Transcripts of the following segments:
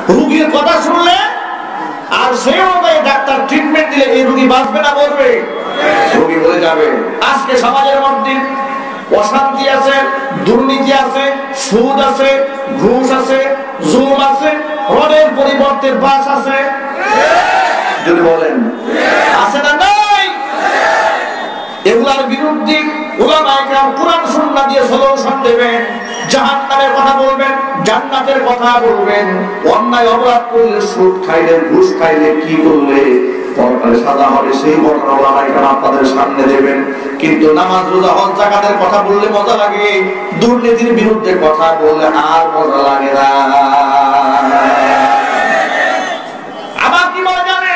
রোগীর কথা শুনলে আর সেই অনুযায়ী ডাক্তার ট্রিটমেন্ট দিলে এই রোগী বাঁচবে না মরবে? রোগী মরে যাবে। আজকে সমাজের মধ্যে অশান্তি আছে, দুর্নীতি আছে, সুদ আছে, ঘুষ আছে, জুলুম আছে, রডের পরিবর্তে বাস আছে। যদি বলেন আছে না নাই? এগুলার বিরুদ্ধে উলামায়ে কেরাম কোরআন সুন্নাহ দিয়ে সলিউশন দেবেন। জাহান্নামের কথা বলবেন, জান্নাতের কথা বলবেন। অন্যায় অপরাধ করলে, সুদ খাইলে, ঘুষ খাইলে, কি করলে পরকালে সাজা হবে সেই ঘটনা উলামায়ে কেরাম আপনাদের সামনে দেবেন। কিন্তু নামাজ, রোজা, হজ, যাকাতের কথা বললে মজা লাগে, দুর্নীতির বিরুদ্ধে কথা বললে আর মজা লাগে না। আবার কি মজা জানে?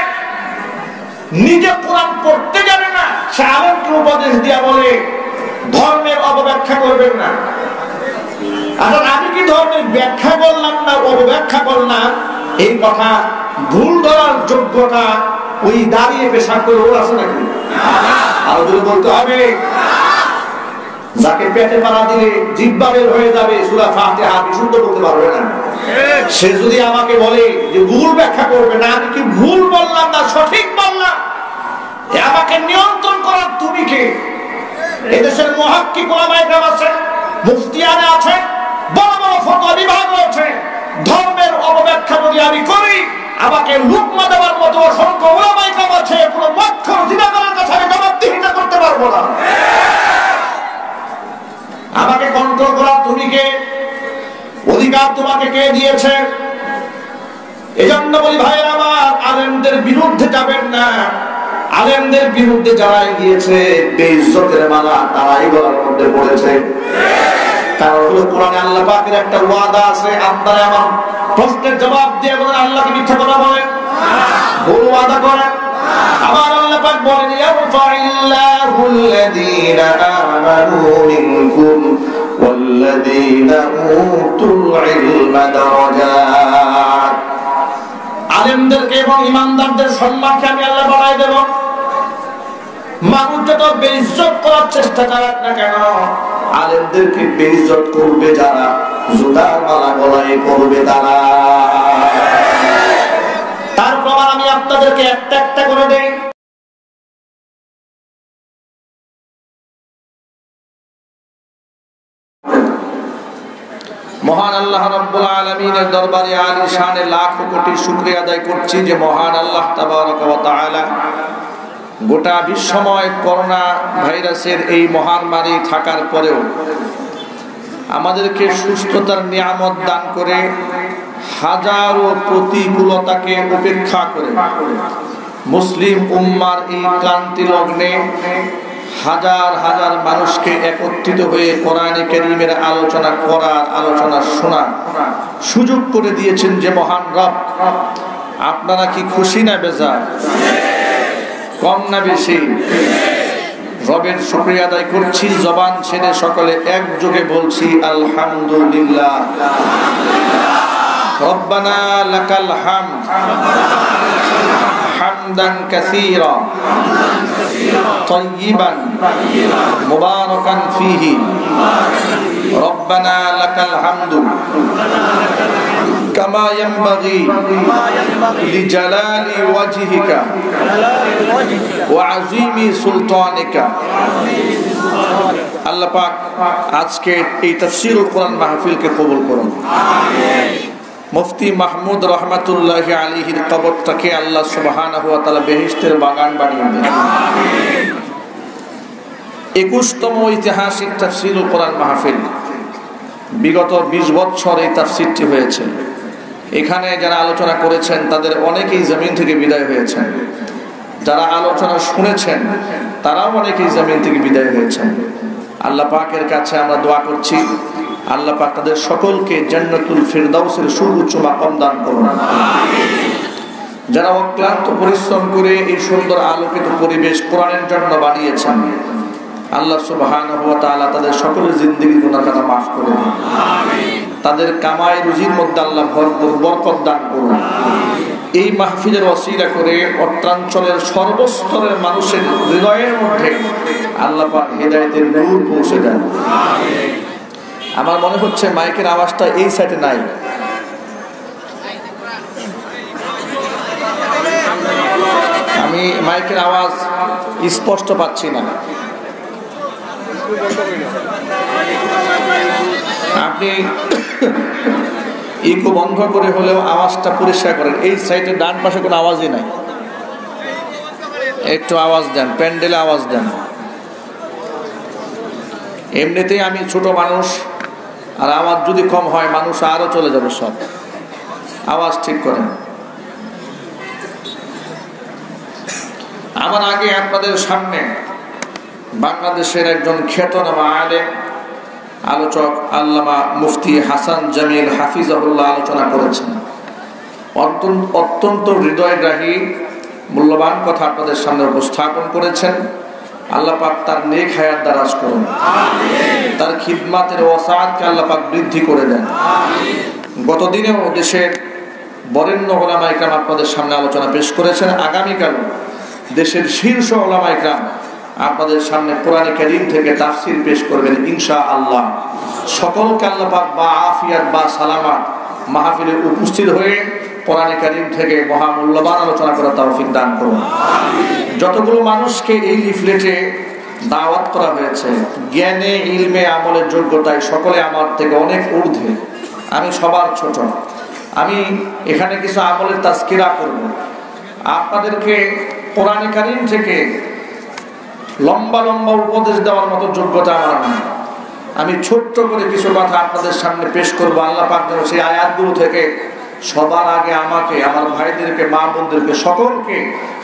নিজে কোরআন পড়তে জানে না, সে আলেমকে উপদেশ দিয়া বলে ধর্মের অপব্যাখ্যা করবেন না। আচ্ছা, আমি কি ধর্মের ব্যাখ্যা করলাম না অপব্যাখ্যা করলাম, এই কথা ভুল ধরার যোগ্যতা ওই দাঁড়িয়ে পেশাব করে ওর আছে নাকি? আরো যদি বলতে হবে, যাকে পেটে পাড়া দিলে জিহ্বা বের হয়ে যাবে, সূরা ফাতিহা বিশুদ্ধ বলতে পারবে না, সে যদি আমাকে বলে যে ভুল ব্যাখ্যা করবে না, আমি কি ভুল বললাম না সঠিক বললাম, আমাকে নিয়ন্ত্রণ করার তুমি কে? এদেশের মুহাক্কিক উলামায়ে কেরাম আছে, মুফতিয়ানে আছে, বড় বড় ফতোয়া বিভাগ রয়েছে। ধর্মের অপব্যাখ্যা যদি আমি করি, আমাকে লুকমা দেওয়ার মতো অসংখ্য উলামায়ে কেরাম আছে, কোনো মক্খর জিনাগারের কাছে আমি জবাবদিহিতা করতে পারবো না। আমাকে কন্ট্রোল করার তুমি কে? অধিকার তোমাকে কে দিয়েছে? এজন্য বলি ভাইয়েরা আমার, আলেমদের বিরুদ্ধে যাবেন না। আলেমদের বিরুদ্ধে যারা গিয়েছে, বেইজ্জতের মালা তারাই গলার মধ্যে পড়েছে। কারণ হলো কোরআনে আল্লাহ পাকের একটা ওয়াদা আছে। আপনারা আমার প্রশ্নের জবাব দিয়ে বলেন আল্লাহকে মিথ্যা কথা বলেন, ভুল ওয়াদা করেন। আমার আল্লাহ পাক বলেন, ইয়ারফাইল্লাহুল্লাযীনা আমানু মিনকুম ওয়াল্লাযীনা উতুল ইলমা দারাজাত। আলেমদেরকে এবং ইমানদারদের সম্মানকে আমি আল্লাহ বাড়াই দেব। মানুষ যত বেইজ্জত করার চেষ্টা করাক না কেন, আলেমদেরকে বেইজ্জত করবে যারা, জুতার মালা গলায় করবে তারা। তার প্রমাণ আমি আপনাদেরকে একটা একটা করে দেই। মহান আল্লাহ রাব্বুল আলামিনের দরবারে আলিশানে লাখো কোটি শুকরিয়া আদায় করছি যে মহান আল্লাহ তাবারক ওয়া তাআলা গোটা বিশ্বময় করোনা ভাইরাসের এই মহামারী থাকার পরেও আমাদেরকে সুস্থতার নিয়ামত দান করে হাজারো প্রতিকূলতাকে উপেক্ষা করে মুসলিম উম্মার এই ক্লান্তি লগ্নে হাজার হাজার মানুষকে একত্রিত হয়ে কোরআনে কারীমের আলোচনা করার, আলোচনা শোনার সুযোগ করে দিয়েছেন যে মহান রব। আপনারা কি খুশি না বেজার? কম না বেশি? রবের শুকরিয়া আদায় করছি, জবান ছেড়ে সকলে একযোগে বলছি আলহামদুলিল্লাহ। রব্বানা লাকাল হামদ হামদান কাসীরা তাইয়িবান মুবারাকান ফীহি। রব্বানা লাকাল হামদু কামা ইয়ানবাগি লিজালালি ওয়াজহিকা ওয়া আযীমি সুলতানিকা। আল্লাহ পাক আজকে এই তাফসীরুল কোরআন মাহফিলকে কবুল করুন। আমিন। মুফতি মাহমুদ রহমাতুল্লাহি আলাইহির কবরটাকে আল্লাহ সুবহানাহু ওয়া তাআলা বেহেশতের বাগান বানিয়ে দেন। আমিন। 21তম ঐতিহাসিক তাফসীরুল কোরআন মাহফিল, বিগত 20 বছর এই তাফসীরটি হয়েছে। এখানে যারা আলোচনা করেছেন তাদের অনেকেই জমিন থেকে বিদায় হয়েছেন, যারা আলোচনা শুনেছেন তারাও অনেকেই জমিন থেকে বিদায় হয়েছেন। আল্লাহ পাকের কাছে আমরা দোয়া করছি, আল্লাহ পাক তাদের সকলকে জান্নাতুল ফিরদাউসের সুউচ্চ মাকাম দান করুন। আমিন। যারা অক্লান্ত পরিশ্রম করে এই সুন্দর আলোকিত পরিবেশ কোরআনের জন্য বানিয়েছেন, আল্লাহ সুবহানাহু ওয়া তাআলা তাদের সকলের জিন্দেগির গুনাহ খাতা মাফ করে দিন। আমিন। তাদের কামাই রুজির মধ্যে আল্লাহ ভরপুর বরকত দান করুন। এই মাহফিলের ওসিলা করে অত্রাঞ্চলের সর্বস্তরের মানুষের হৃদয়ের মধ্যে আল্লাহ পাক হিদায়াতের নূর পৌঁছে দেন। আমিন। আমার মনে হচ্ছে মাইকের আওয়াজটা এই সাইডে নাই, আমি মাইকের আওয়াজ স্পষ্ট পাচ্ছি না। আপনি ইকো বন্ধ করে হলেও আওয়াজটা পরিষ্কার করেন। এই সাইডে ডান পাশে কোনো আওয়াজই নাই, একটু আওয়াজ দেন, প্যান্ডেলে আওয়াজ দেন। এমনিতেই আমি ছোট মানুষ, আর আওয়াজ যদি কম হয় মানুষ আরো চলে যাবে সব। আওয়াজ ঠিক করেন। আমার আগে আপনাদের সামনে বাংলাদেশের একজন খ্যাতনামা আলেম আলোচক আল্লামা মুফতি হাসান জামিল হাফিজাহুল্লাহ আলোচনা করেছেন। অত্যন্ত হৃদয়গ্রাহী মূল্যবান কথা আপনাদের সামনে উপস্থাপন করেছেন। আল্লাহ পাক তার নেক হায়াত দারাজ করুন, তার খিদমাতের ওয়াসাআতকে আল্লাহ পাক বৃদ্ধি করে দেন। গতদিনেও দেশের বরেণ্য ওলামা ইকরাম আপনাদের সামনে আলোচনা পেশ করেছেন। আগামীকাল দেশের শীর্ষ ওলামা ইকরাম আপনাদের সামনে কোরআন কারীম থেকে তাফসীর পেশ করবেন ইনশাআল্লাহ। সকলকে আল্লাহ পাক বা আফিয়াত বা সালামাত মাহফিলে উপস্থিত হয়ে কোরআন কারীম থেকে মহামূল্যবান আলোচনা করার তৌফিক দান করুন। যতগুলো মানুষকে এই লিফলেটে দাওয়াত করা হয়েছে, জ্ঞানে ইলমে আমলের যোগ্যতায় সকলে আমার থেকে অনেক ঊর্ধ্বে, আমি সবার ছোট। আমি এখানে কিছু আমলের তাজকিরা করব। আপনাদেরকে কোরআন কারীম থেকে লম্বা লম্বা উপদেশ দেওয়ার মতো যোগ্যতা আমার নেই। আমি ছোট্ট করে কিছু কথা আপনাদের সামনে পেশ করবো। আল্লাহ পাক যেন সেই আয়াতগুলো থেকে সবার আগে আমাকে, আমার ভাইদেরকে, মা বোনদেরকে সকলকে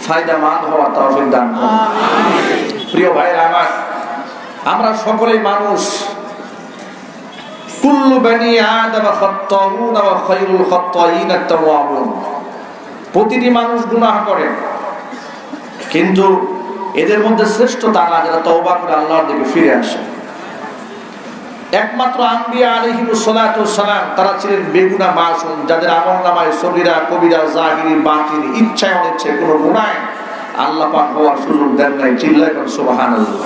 ফায়দামন্দ হওয়ার তৌফিক দান করুন। প্রিয় ভাইরা আমার, আমরা সকলেই মানুষ। কুল্লু বনি আদম খাত্তাউন ওয়া খায়রুল খাত্তাইন আত-তাওয়াবুন। প্রতিটি মানুষ গুনাহ করে, কিন্তু এদের মধ্যে শ্রেষ্ঠ তারা যারা তওবা করে আল্লাহর দিকে ফিরে আসে। একমাত্র আম্বিয়া আলাইহিমুস সালাতু ওয়াস সালাম তারা ছিলেন বেগুনাহ মাসুম, যাদের আমলনামায় সগীরা কবিরা জাহিরি বাতিনি ইচ্ছায় অনিচ্ছায় কোনো গুনাহ আল্লাহ পাক হওয়ার সুযোগ দেন নাই। চিল্লায় বলেন সুবহানাল্লাহ।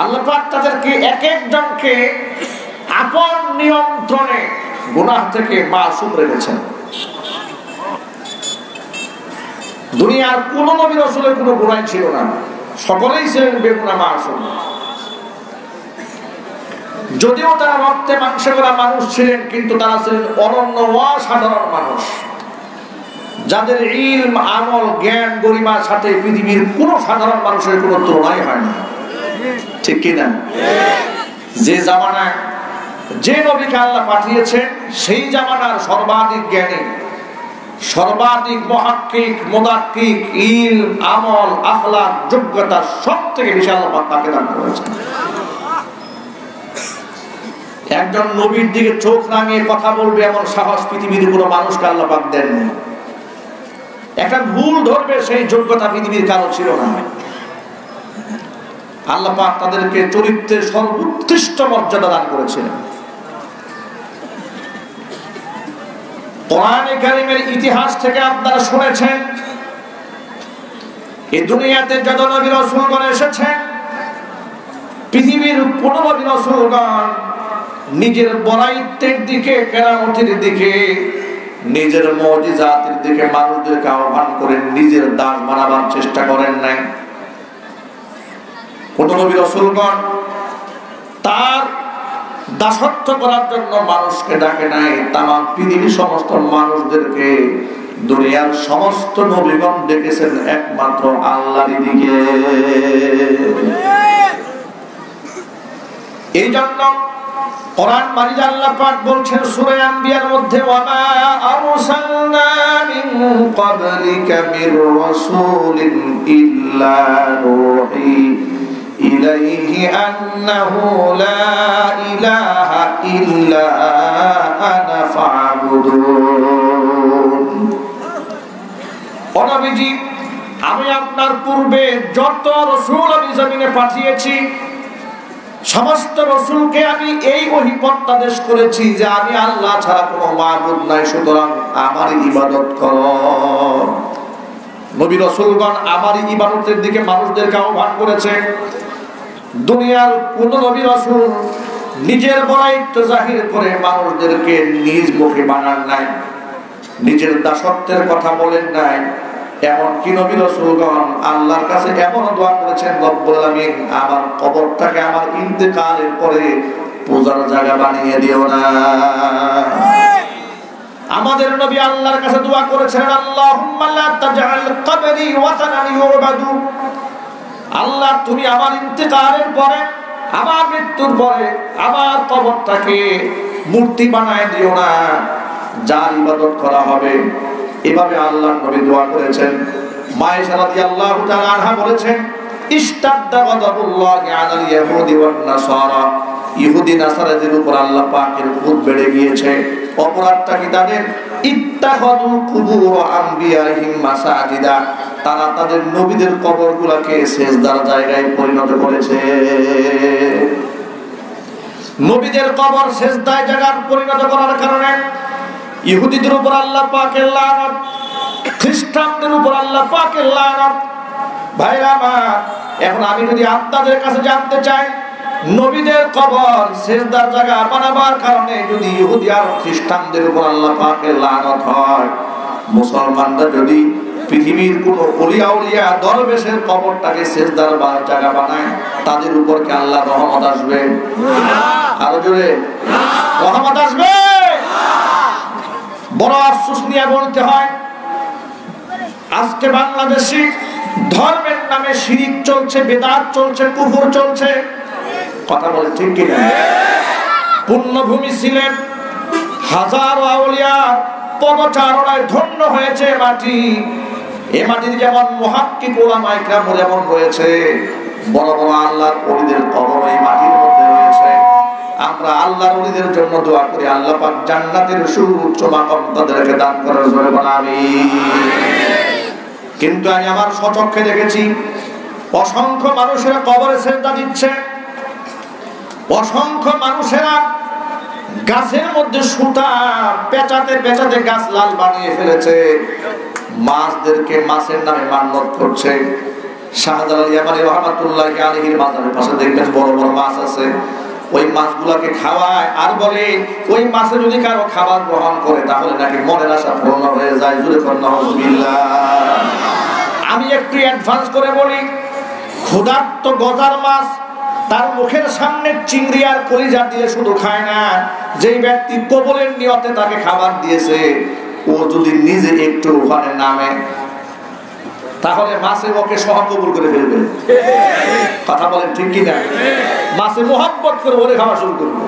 আল্লাহ পাক তাদেরকে এক একজনকে আপন নিয়ন্ত্রণে গুনাহ থেকে মাসুম রেখেছেন। দুনিয়ার কোন নবী রাসূলের কোনো গুনাহ ছিল না, সকলেই ছিলেন বেগুনাহ মাসুম। যদিও তারা রক্তে মাংসে গড়া মানুষ ছিলেন, কিন্তু তারা ছিলেন অনন্য অসাধারণ মানুষ, যাদের ইলম আমল জ্ঞান গরিমার সাথে পৃথিবীর কোন সাধারণ মানুষের কোনো তুলনাই হয় না। ঠিক কিনা? যে জামানায় যে নবীকে আল্লাহ পাঠিয়েছেন সেই জামানার সর্বাধিক জ্ঞানী, সর্বাধিক মুহাক্কিক মুদাক্কিক, ইলম আমল আখলাক যোগ্যতা সব থেকে বেশি আল্লাহ পাক তাকে দান করেছেন। একজন নবীর দিকে চোখ রাঙিয়ে কথা বলবে এমন সাহস পৃথিবীর কোনো মানুষকে আল্লাহ পাক দেননি। একটা ভুল ধরবে সেই যোগ্যতা পৃথিবীর কারো ছিল না। আল্লাহ পাক তাদেরকে চরিত্রের সর্বোৎকৃষ্ট মর্যাদা দান করেছিলেন। কোরআনে কারীমের ইতিহাস থেকে আপনারা শুনেছেন, এই দুনিয়াতে যত নবী রাসূলগণ এসেছেন, পৃথিবীর কোন নবী রাসূলগণ নিজের বড়াইত্বের দিকে, কেরামতের দিকে, নিজের মুজিজাতের দিকে মানুষদেরকে আহ্বান করে নিজের দাস বানাবার চেষ্টা করেন নাই। কোন নবী রাসূলগণ তার দাসত্ব করার জন্য মানুষকে ডাকে নাই, তামাম পৃথিবীর সমস্ত মানুষদেরকে, দুনিয়ার সমস্ত নবীগণ ডেকেছেন একমাত্র আল্লাহর দিকে। এই জন্য কোরআন মাজিদে আল্লাহ পাক বলছেন সূরা আম্বিয়ার মধ্যে, ওয়ামা আরসালনা মিন ক্বাবলিকা মির রাসূলিন ইল্লা নূহি ইলাইহি আন্নাহু লা ইলাহা ইল্লা আনা ফা'বুদুন। ও নবীজি, আমি আপনার পূর্বে যত রাসূল আমি জমিনে পাঠিয়েছি সমস্ত রাসূলকে আমি এই ওহী প্রত্যাদেশ করেছি যে আমি আল্লাহ ছাড়া কোনো মাবুদ নাই, সুতরাং আমার ইবাদত করো। নবী রাসূলগণ আমার ইবাদতের দিকে মানুষদেরকে আহ্বান করেছে। দুনিয়ার কোন নবী রাসূল নিজের বড়াইত্ব জাহির করে মানুষদেরকে নিজ মুখে বানান নাই, নিজের দাসত্বের কথা বলেন নাই, এমনকি নবী রাসূলগণ আল্লাহর কাছে এমন দোয়া করেছেন, রব্বুল আলামিন আমার কবরটাকে আমার ইন্তেকালের পরে পূজার জায়গা বানিয়ে দিও না। আমাদের নবী আল্লাহর কাছে দোয়া করেছেন, আল্লাহুম্মা লা তাজআল কবরি ওয়াসানান ইউবাদু। আল্লাহ তুমি আমার ইন্তেকালের পরে, আমার মৃত্যুর পরে আমার কবরটাকে মূর্তি বানায় দিও না, যার ইবাদত করা হবে। এভাবে আল্লাহর নবী দোয়া করেছেন। মায়েশা রাদিয়াল্লাহু তাআলা আনহা বলেছেন, ইশতাদ্দা গাদাবুল্লাহি আলাল ইয়াহুদি ওয়ান নাসারা। ইহুদি নাসারাদের উপর আল্লাহ পাকের ক্রোধ বেড়ে গিয়েছে। অপরাধটা কি তাদের? ইত্তাখাযু কুবুর আমবিয়াহিম মাসাজিদা। তারা তাদের নবীদের কবরগুলোকে সেজদার জায়গায় পরিণত করেছে। নবীদের কবর সেজদার জায়গায় পরিণত করার কারণে ইহুদিদের উপর আল্লাহ পাকের লানত, খ্রিস্টানদের উপর আল্লাহ পাকের লানত। ভাইরা আমার, এখন আমি যদি আপনাদের কাছে জানতে চাই, নবীদের কবর সেজদার জায়গা বানাবার কারণে যদি ইহুদি আর খ্রিস্টানদের উপর আল্লাহ পাকের লানত হয়, মুসলমানরা যদি পৃথিবীর কোন ওলিয়া উলিয়া দরবেশের কবরটাকে সেজদার জায়গা বানায়, তাদের উপর কি আল্লাহর রহমত আসবে? আরো জোরে, রহমত আসবে? বড় আফসোস নিয়ে বলতে হয়, আজকে বাংলাদেশে ধর্মের নামে শিরিক চলছে, বেদাত চলছে, কুফর চলছে। কথা বলে ঠিক কিনা? পুণ্যভূমি ছিলেন, হাজারো আউলিয়া পদচারণায় ধন্য হয়েছে মাটি। এ মাটির যেমন মুহাক্কিক উলামায়ে কেরাম যেমন রয়েছে, বড় বড় আল্লাহর ওলিদের কবর এই মাটির মধ্যে রয়েছে। আমরা আল্লাহর ওলিদের জন্য দোয়া করি, আল্লাহ পাক জান্নাতের সুউচ্চ মাকাম তাদেরকে দান করার জন্য বলি আমিন। কিন্তু আমি আমার স্বচক্ষে দেখেছি অসংখ্য মানুষেরা কবরে সেজদা দিচ্ছে, অসংখ্য মানুষেরা গাছের মধ্যে সুতা পেঁচাতে পেঁচাতে গাছ লাল বানিয়ে ফেলেছে, মাছদেরকে মাছের নামে মান্যত করছে। শাহজালাল ইয়ামানী রাহমাতুল্লাহি আলাইহির মাজারের পাশে দেখবেন বড় বড় মাছ আছে, ওই মাছগুলোকে খাওয়ায় আর বলে ওই মাছে যদি কারো খাবার গ্রহণ করে তাহলে নাকি মনের আশা পূর্ণ হয়ে যায়। জোরে করুন নাউযুবিল্লাহ। আমি একটু অ্যাডভান্স করে বলি, ক্ষুধার্ত গজার মাছ তার মুখের সামনে চিংড়ি আর কলিজা দিয়ে শুধু খায় না, যেই ব্যক্তি কবরের নিয়তে তাকে খাবার দিয়েছে ও যদি নিজে একটু ওখানে নামে তাহলে মাছে ওকে সহ কবুল করে ফেলবে। কথা বলেন ঠিক কিনা? মাছে মোহাব্বত করে ওরে খাওয়া শুরু করবে।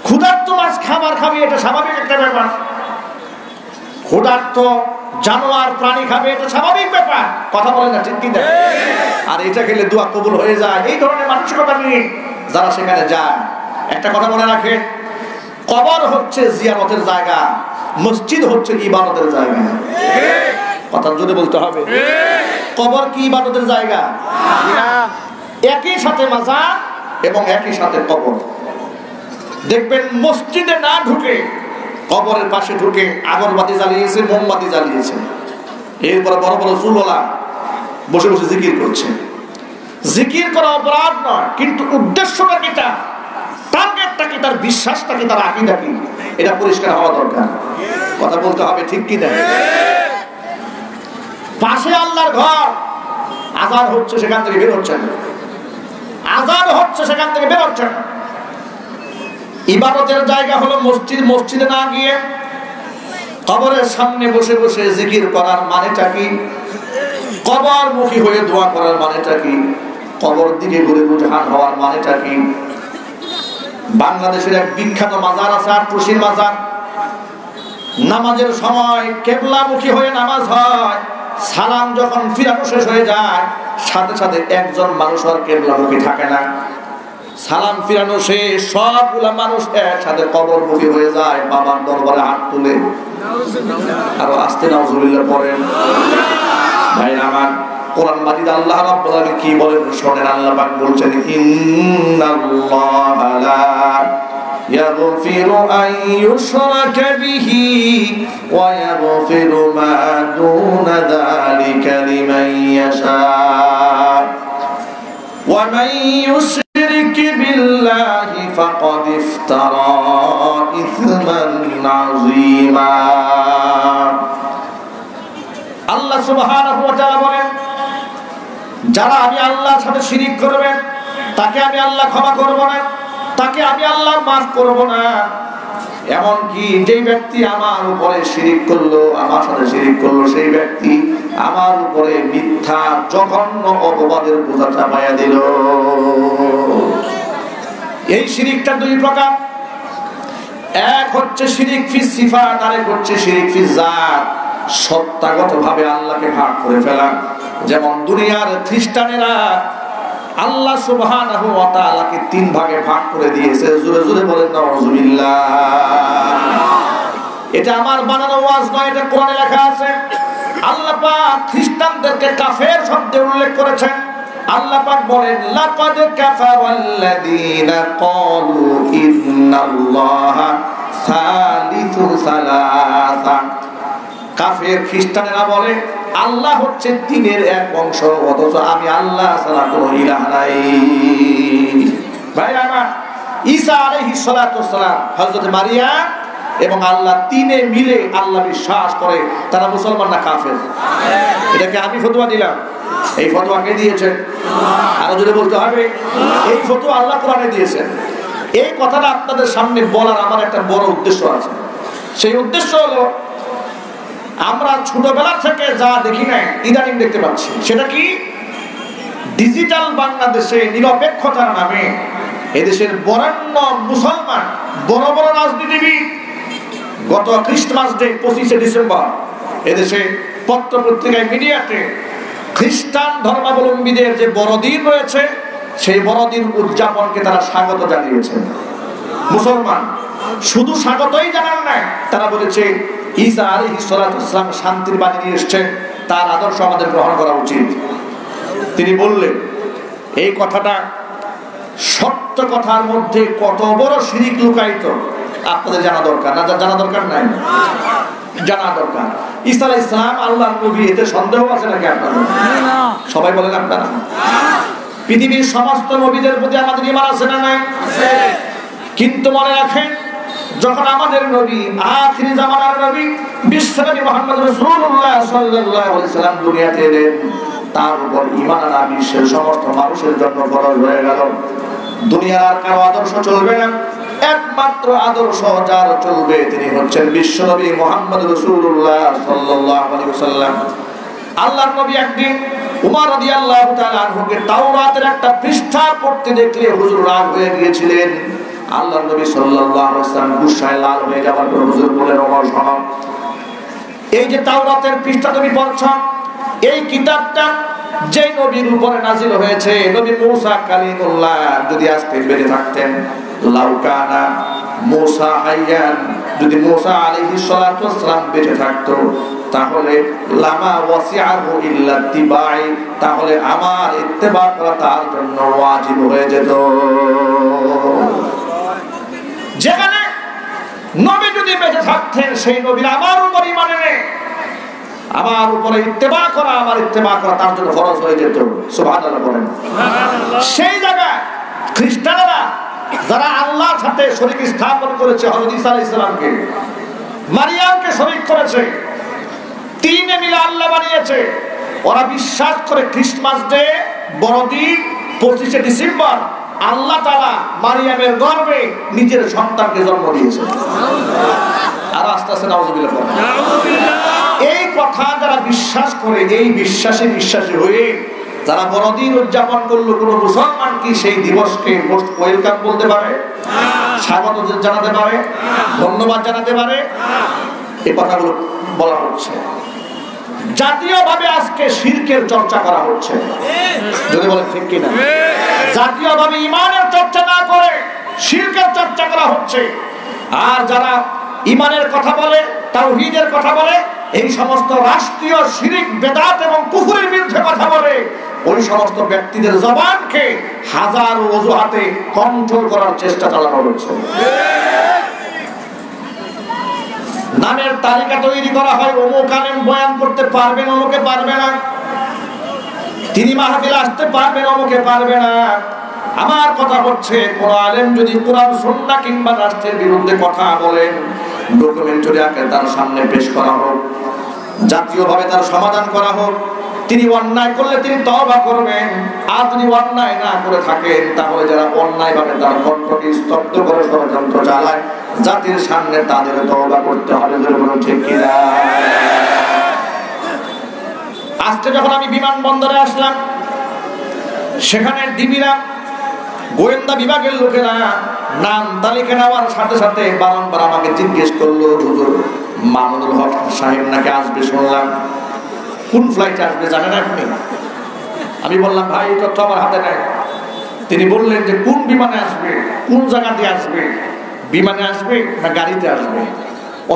ক্ষুধার্ত মাছ খাবার খাবে, এটা স্বাভাবিক একটা ব্যাপার। ক্ষুধার্ত জানোয়ার প্রাণী খাবে, এটা স্বাভাবিক ব্যাপার। কথা বলেন না ঠিক কিনা? আর এটা খেলে দোয়া কবুল হয়ে যায়, এই ধরনের মানসিকতা নিয়ে যারা সেখানে যায়। একটা কথা মনে রাখেন, কবর হচ্ছে জিয়ারতের জায়গা, মসজিদ হচ্ছে ইবাদতের জায়গা। কথা জোরে বলতে হবে। কবর কি ইবাদতের জায়গা? একই সাথে মাজার এবং একই সাথে কবর। দেখবেন মসজিদে না ঢুকে কবরের পাশে ঢুকে আগরবাতি জ্বালিয়েছে, মোমবাতি জ্বালিয়েছে, এরপর বড় বড় চুলওয়ালা বসে বসে জিকির করছে। জিকির করা অপরাধ নয়, কিন্তু উদ্দেশ্যটা কি, তার টার্গেটটা কি, তার বিশ্বাসটা কি, তার আকীদা কি, এটা পরিষ্কার হওয়া দরকার। কথা বলতে হবে ঠিক কি না? পাশে আল্লাহর ঘর, আযান হচ্ছে সেখান থেকে বের হচ্ছে না, আযান হচ্ছে সেখান থেকে বের হচ্ছে না। ইবাদতের জায়গা হলো মসজিদ, মসজিদে না গিয়ে কবরের সামনে বসে বসে জিকির করার মানেটা কি? কবরমুখী হয়ে দোয়া করার মানেটা কি? কবর দিকে ঘুরে রুজহান হওয়ার মানেটা কি? বাংলাদেশের এক বিখ্যাত মাজার আছে, আটরশির মাজার। নামাজের সময় কেবলামুখী হয়ে নামাজ হয়, সালাম যখন ফিরানো শেষ হয়ে যায় সাথে সাথে একজন মানুষ আর কেবলামুখী থাকে না। সালাম ফিরানো শেষ, সবগুলা মানুষ একসাথে কবরমুখী হয়ে যায়, বাবার দরবারে হাত তুলে আরো আস্তে নাউজুবিল্লাহ পড়েন। ভাই আমার, কোরআন মাজিদ আল্লাহ রাব্বুল আলামিন কি বলেন শুনেন। আল্লাহ পাক বলছেন, ইন্নাল্লাহা লা ইয়াগফিরু আন ইউশরাকা বিহি ওয়া ইয়াগফিরু মা দুনা যালিকা লিমান ইয়াশা ওয়া মান ইউশরিক বিল্লাহি ফাকাদ ইফতারা ইসমান আযীমা। আল্লাহ সুবহানাহু ওয়া তাআলা বলেন, যারা আমি আল্লাহর সাথে শিরিক করবে তাকে আমি আল্লাহ ক্ষমা করব না, তাকে আমি আল্লাহ মাফ করব না। এমনকি যেই ব্যক্তি আমার উপরে শিরিক করলো, আমার সাথে শিরিক করলো, সেই ব্যক্তি আমার উপরে মিথ্যা জঘন্য অপবাদের বোঝা চাপাইয়া দিল। এই শিরিকটা দুই প্রকার, এক হচ্ছে শিরিক ফি সিফাত, আরেক হচ্ছে শিরিক ফি জাত। সত্তাগতভাবে আল্লাহকে ভাগ করে ফেলা। যেমন দুনিয়ার খ্রিস্টানেরা আল্লাহ সুবহানাহু ওয়া তাআলাকে তিন ভাগে ভাগ করে দিয়েছে। জোরে জোরে বলেন নাউযুবিল্লাহ। এটা আমার বানানো ওয়াজ নয়, এটা কোরআনে লেখা আছে। আল্লাহ পাক খ্রিস্টানদেরকে কাফের শব্দে উল্লেখ করেছেন। আল্লাহ পাক বলেন, লাকাদ কাফারাল্লাযীনা ক্বালু ইন্নাল্লাহা সালিসু সালাসা। কাফের খ্রিস্টানেরা বলে আল্লাহ হচ্ছে তিনের এক অংশ, অথচ আমি আল্লাহ ছাড়া কোনো ইলাহ নাই। ভাই আমার, ঈসা আলাইহিস সালাতু ওয়াস সালাম, হযরত মারিয়াম এবং আল্লাহ তিনে মিলে আল্লাহ বিশ্বাস করে, তারা মুসলমান না কাফের? এটাকে আমি ফতোয়া দিলাম? এই ফতোয়া কে দিয়েছে? আরো জোরে বলতে হবে, এই ফতোয়া আল্লাহ কোরআনে দিয়েছেন। এই কথাটা আপনাদের সামনে বলার আমার একটা বড় উদ্দেশ্য আছে। সেই উদ্দেশ্য হলো, আমরা ছোটবেলা থেকে যা দেখি নাই ইদানিং দেখতে পাচ্ছি। সেটা কি? ডিজিটাল বাংলাদেশে নিরপেক্ষতার নামে এদেশের বরেণ্য মুসলমান বড় বড় রাজনীতিবিদ গত ক্রিসমাস ডে 25শে ডিসেম্বর এদেশে পত্র পত্রিকায় মিডিয়াতে খ্রিস্টান ধর্মাবলম্বীদের যে বড়দিন রয়েছে সেই বড়দিন উদযাপনকে তারা স্বাগত জানিয়েছে। মুসলমান শুধু স্বাগতই জানান না, তারা বলেছে ঈসা আলাইহিস সালাতু ওয়াস সালাম শান্তির বাণী নিয়ে এসেছেন, তার আদর্শ আমাদের গ্রহণ করা উচিত। তিনি বললেন, এই কথাটা সত্য কথার মধ্যে কত বড় শিরিক লুকায়িত আপনাদের জানা দরকার। না জানা দরকার নাই? জানা দরকার। ঈসা আলাইহিস সালাম আল্লাহর নবী, এতে সন্দেহ আছে নাকি আপনাদের? সবাই বলেন আপনারা। পৃথিবীর সমস্ত নবীদের প্রতি আমাদের ঈমান আছে না নাই? কিন্তু মনে রাখেন, যখন আমাদের নবী আখিরি জামানার নবী বিশ্বনবী মুহাম্মদ রাসূলুল্লাহ সাল্লাল্লাহু আলাইহি ওয়াসাল্লাম দুনিয়াতে এলেন, তার উপর ঈমান আনা বিশ্বের সমস্ত মানুষের জন্য ফরজ হয়ে গেল। দুনিয়ার আর কারো আদর্শ চলবে না, একমাত্র আদর্শ যার চলবে তিনি হচ্ছেন বিশ্বনবী মুহাম্মদ রাসূলুল্লাহ সাল্লাল্লাহু আলাইহি ওয়াসাল্লাম। আল্লাহর নবী একদিন উমর রাদিয়াল্লাহু তাআলা আনহুকে তাওরাতের একটা পৃষ্ঠা পড়তে দেখলে হুজুর রাগ হয়ে গিয়েছিলেন। আল্লাহর নবী সাল্লাল্লাহু আলাইহি ওয়াসাল্লাম গুসায় লাল হয়ে যাওয়ার পর হুজুর বলেন, ওমর শোনো, এই যে তাওরাতের পৃষ্ঠা তুমি পড়ছো, এই কিতাবটা যে নবীর উপরে নাযিল হয়েছে, নবী মূসা কালিমুল্লাহ যদি আজকে বেঁচে থাকতেন, লাউকানা মূসা হাইয়ান, যদি মূসা আলাইহিস সালাতু ওয়াস সালাম বেঁচে থাকতো, তাহলে লামা ওয়াসিআহু ইল্লা ইত্তিবাই, তাহলে আমার ইত্তেবা করা তার জন্য ওয়াজিব হয়ে যেত। যেখানে নবী যদি বেঁচে থাকতেন, সেই নবীর আমার উপর ঈমান এনে আমার উপরে ইত্তেবা করা, আমার ইত্তেবা করা তার জন্য ফরজ হয়ে যেত। সুবহানাল্লাহ বলেন। সেই জায়গায় খ্রিস্টানরা যারা আল্লাহর সাথে শরীক স্থাপন করেছে, হযরত ঈসা আলাইহিস সালামকে, মারিয়ামকে শরীক করেছে, তিনে মিলে আল্লাহ বানিয়েছে, ওরা বিশ্বাস করে ক্রিসমাস ডে বড়দিন 25শে ডিসেম্বর আল্লাহ তাআলা মারিয়ামের গর্ভে নিজের সন্তানকে জন্ম দিয়েছে। আর আস্তে আস্তে নাউযুবিল্লাহ। এই কথা যারা বিশ্বাস করে, এই বিশ্বাসী হয়ে যারা বড়দিন উদযাপন করলো, কোন মুসলমান কি সেই দিবসকে মোস্ট ওয়েলকাম বলতে পারে? স্বাগত জানাতে পারে? ধন্যবাদ জানাতে পারে? এই কথাগুলো বলা হচ্ছে। জাতীয়ভাবে আজকে শিরকের চর্চা করা হচ্ছে, যদি বলেন ঠিক কিনা। জাতীয়ভাবে ঈমানের চর্চা না করে শিরকের চর্চা করা হচ্ছে। আর যারা ঈমানের কথা বলে, তাওহীদের কথা বলে, এই সমস্ত রাষ্ট্রীয় শিরক, বেদাত এবং কুফরের বিরুদ্ধে কথা বলে, ওই সমস্ত ব্যক্তিদের জবানকে হাজার অজুহাতে কন্ট্রোল করার চেষ্টা চালানো হচ্ছে। নামের তালিকা তৈরি করা হয়, অমুক আলেম বয়ান করতে পারবেন, অমুকে পারবে না, তিনি মাহফিলে আসতে পারবেন, অমুকে পারবে না। আমার কথা হচ্ছে, কোন আলেম যদি কোরআন সুন্নাহ কিংবা রাষ্ট্রের বিরুদ্ধে কথা বলেন, ডকুমেন্টারি আকারে তার সামনে পেশ করা হোক। জাতীয়ভাবে তার সমাধান করা হোক। তিনি অন্যায় করলে তিনি তওবা করবেন, আর যদি অন্যায় না করে থাকেন তাহলে যারা অন্যায়ভাবে তার কণ্ঠকে স্তব্ধ করে ষড়যন্ত্র চালায় জাতির সামনে তাদের তওবা করতে হবে। ঠিক কিনা? আজকে যখন আমি বিমানবন্দরে আসলাম, সেখানে ডিবিরা, গোয়েন্দা বিভাগের লোকেরা নাম তালিকা নেওয়ার সাথে সাথে বারংবার আমাকে জিজ্ঞেস করলো, হুজুর মামুনুল হক সাহেব নাকি আসবে শুনলাম, কোন ফ্লাইটে আসবে জানেন আপনি? আমি বললাম ভাই এই তথ্য আমার হাতে নাই। তিনি বললেন যে কোন বিমানে আসবে, কোন জায়গা দিয়ে আসবে, বিমানে আসবে না গাড়িতে আসবে।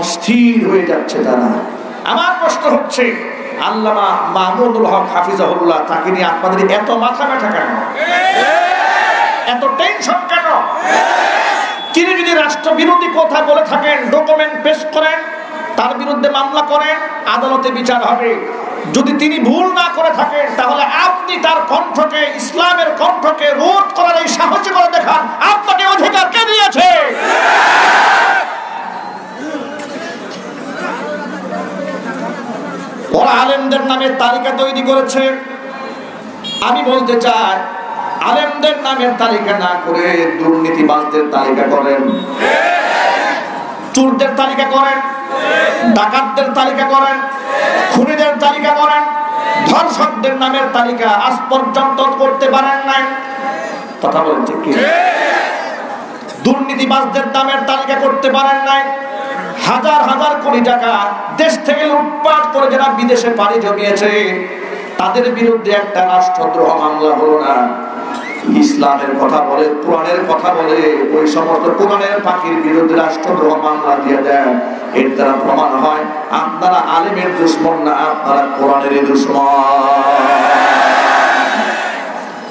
অস্থির হয়ে যাচ্ছে তারা। আমার কষ্ট হচ্ছে আল্লামা মামুনুল হক হাফিজাহুল্লাহ, তাকে নিয়ে আপনাদের এত মাথা ব্যথা কেন, এত টেনশন কেন? তিনি যদি রাষ্ট্রবিরোধী কথা বলে থাকেন ডকুমেন্ট পেশ করেন, তার বিরুদ্ধে মামলা করেন, আদালতে বিচার হবে। যদি তিনি ভুল না করে থাকেন তাহলে আপনি তার কণ্ঠকে, ইসলামের কণ্ঠকে রোধ করার এই সাহস করে দেখান। আপনাকে অধিকার কে দিয়েছে? ওরা আলেমদের নামে তালিকা তৈরি করেছে। আমি বলতে চাই আলেমদের নামের তালিকা না করে দুর্নীতিবাজদের তালিকা করেন, চোরদের তালিকা করেন, ডাকাতদের তালিকা করেন, খুনিদের তালিকা করেন। ধর্ষকদের নামের তালিকা আজ পর্যন্ত করতে পারেন নাই। কথা বলেন ঠিক কি? দুর্নীতিবাজদের নামের তালিকা করতে পারেন নাই। হাজার হাজার কোটি টাকা দেশ থেকে লুটপাট করে যারা বিদেশে পাড়ি জমিয়েছে তাদের বিরুদ্ধে একটা রাষ্ট্রদ্রোহ মামলা হলো না। ইসলামের কথা বলে, কোরআনের কথা বলে, ওই সমস্ত কোরআনের পাখির বিরুদ্ধে রাষ্ট্রদ্রোহ মামলা দিয়ে দেন। এর দ্বারা প্রমাণ হয় আপনারা আলেমের দুশমন না, আপনারা কোরআনের দুশমন।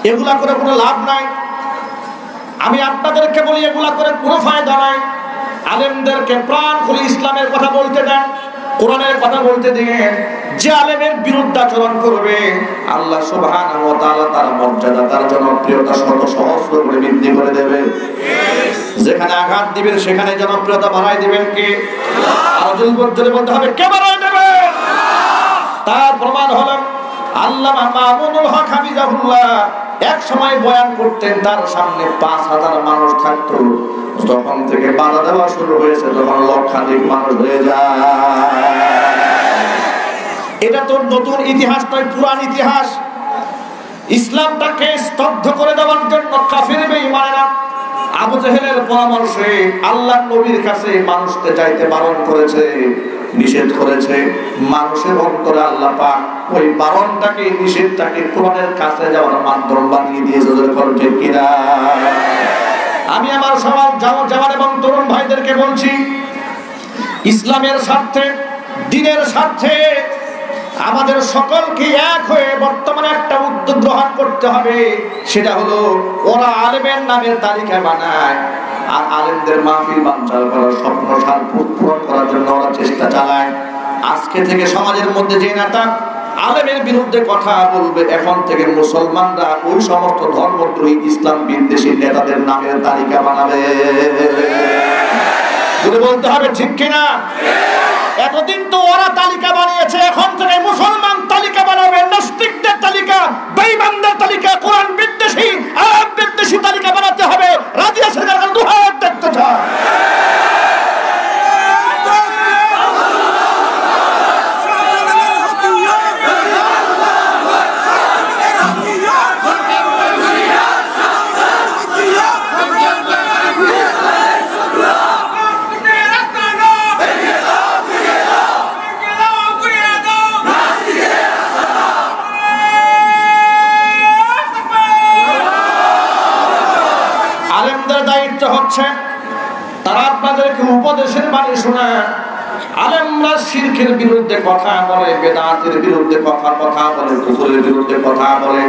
এগুলা করে কোনো লাভ নাই। আমি আপনাদেরকে বলি এগুলা করে কোনো ফায়দা নাই। আলেমদেরকে প্রাণ খুলে ইসলামের কথা বলতে দেন, কোরআনের কথা বলতে দেন। যে আলেমের বিরুদ্ধাচরণ করবে আল্লাহ সুবহানাহু ওয়া তাআলা তার মর্যাদা, তার জনপ্রিয়তা শত সহস্র করে বৃদ্ধি করে দেবে। যেখানে আঘাত দিবেন সেখানে জনপ্রিয়তা বাড়ায় দিবেন কে? আল্লাহ বলতে হবে কে বাড়ায় দেবে? তার প্রমাণ হলো আল্লামা মামুনুল হক হাফিজাহুল্লাহ এক সময় বয়ান করতেন, তার সামনে 5000 মানুষ থাকতো। যখন থেকে বাধা দেওয়া শুরু হয়েছে তখন লক্ষাধিক মানুষ হয়ে যায়। এটা তো নতুন ইতিহাস নয়, পুরান ইতিহাস। ইসলামটাকে স্তব্ধ করে দেওয়ার জন্য কাফির বেঈমানেরা আবু জেহেলের পরামর্শে আল্লাহর নবীর কাছে মানুষকে যাইতে বারণ করেছে, নিষেধ করেছে। মানুষের অন্তরে আল্লাহ পাক ওই বারণটাকে, নিষেধটাকে কোরআনের কাছে যাওয়ার মাধ্যম বানিয়ে দিয়েছে। ঠিক কিনা? আমি আমার সমাজ জওয়ান এবং তরুণ ভাইদেরকে বলছি, ইসলামের স্বার্থে, দ্বীনের স্বার্থে আমাদের সকলকে এক হয়ে বর্তমানে একটা উদ্যোগ গ্রহণ করতে হবে। সেটা হলো ওরা আলেমের নামের তালিকা বানায় আর আলেমদের মাহফিল বানচাল করার স্বপ্ন সাল পূরণ করার জন্য ওরা চেষ্টা চালায়। আজকে থেকে সমাজের মধ্যে যে নেতা আলেমের বিরুদ্ধে কথা বলবে, এখন থেকে মুসলমানরা ওই সমস্ত ধর্মদ্রোহী ইসলাম বিদ্বেষী নেতাদের নামের তালিকা বানাবে। বলতে হবে ঠিক কিনা? এতদিন তো ওরা তালিকা বানিয়েছে, এখন থেকে মুসলমান তালিকা বানাবে। নাস্তিকদের তালিকা, বেঈমানদের তালিকা, কোরআন বিদ্বেষী, আরব বিদ্বেষী তালিকা বানাতে হবে। রাজি আছেন? দুহাত দেখতে চায়। তারা আপনাদেরকে উপদেশের বাণী শোনায়। আলেমরা শিরকের বিরুদ্ধে কথা বলে, বেদাতের বিরুদ্ধে কথা বলে, কুফরের বিরুদ্ধে কথা বলে।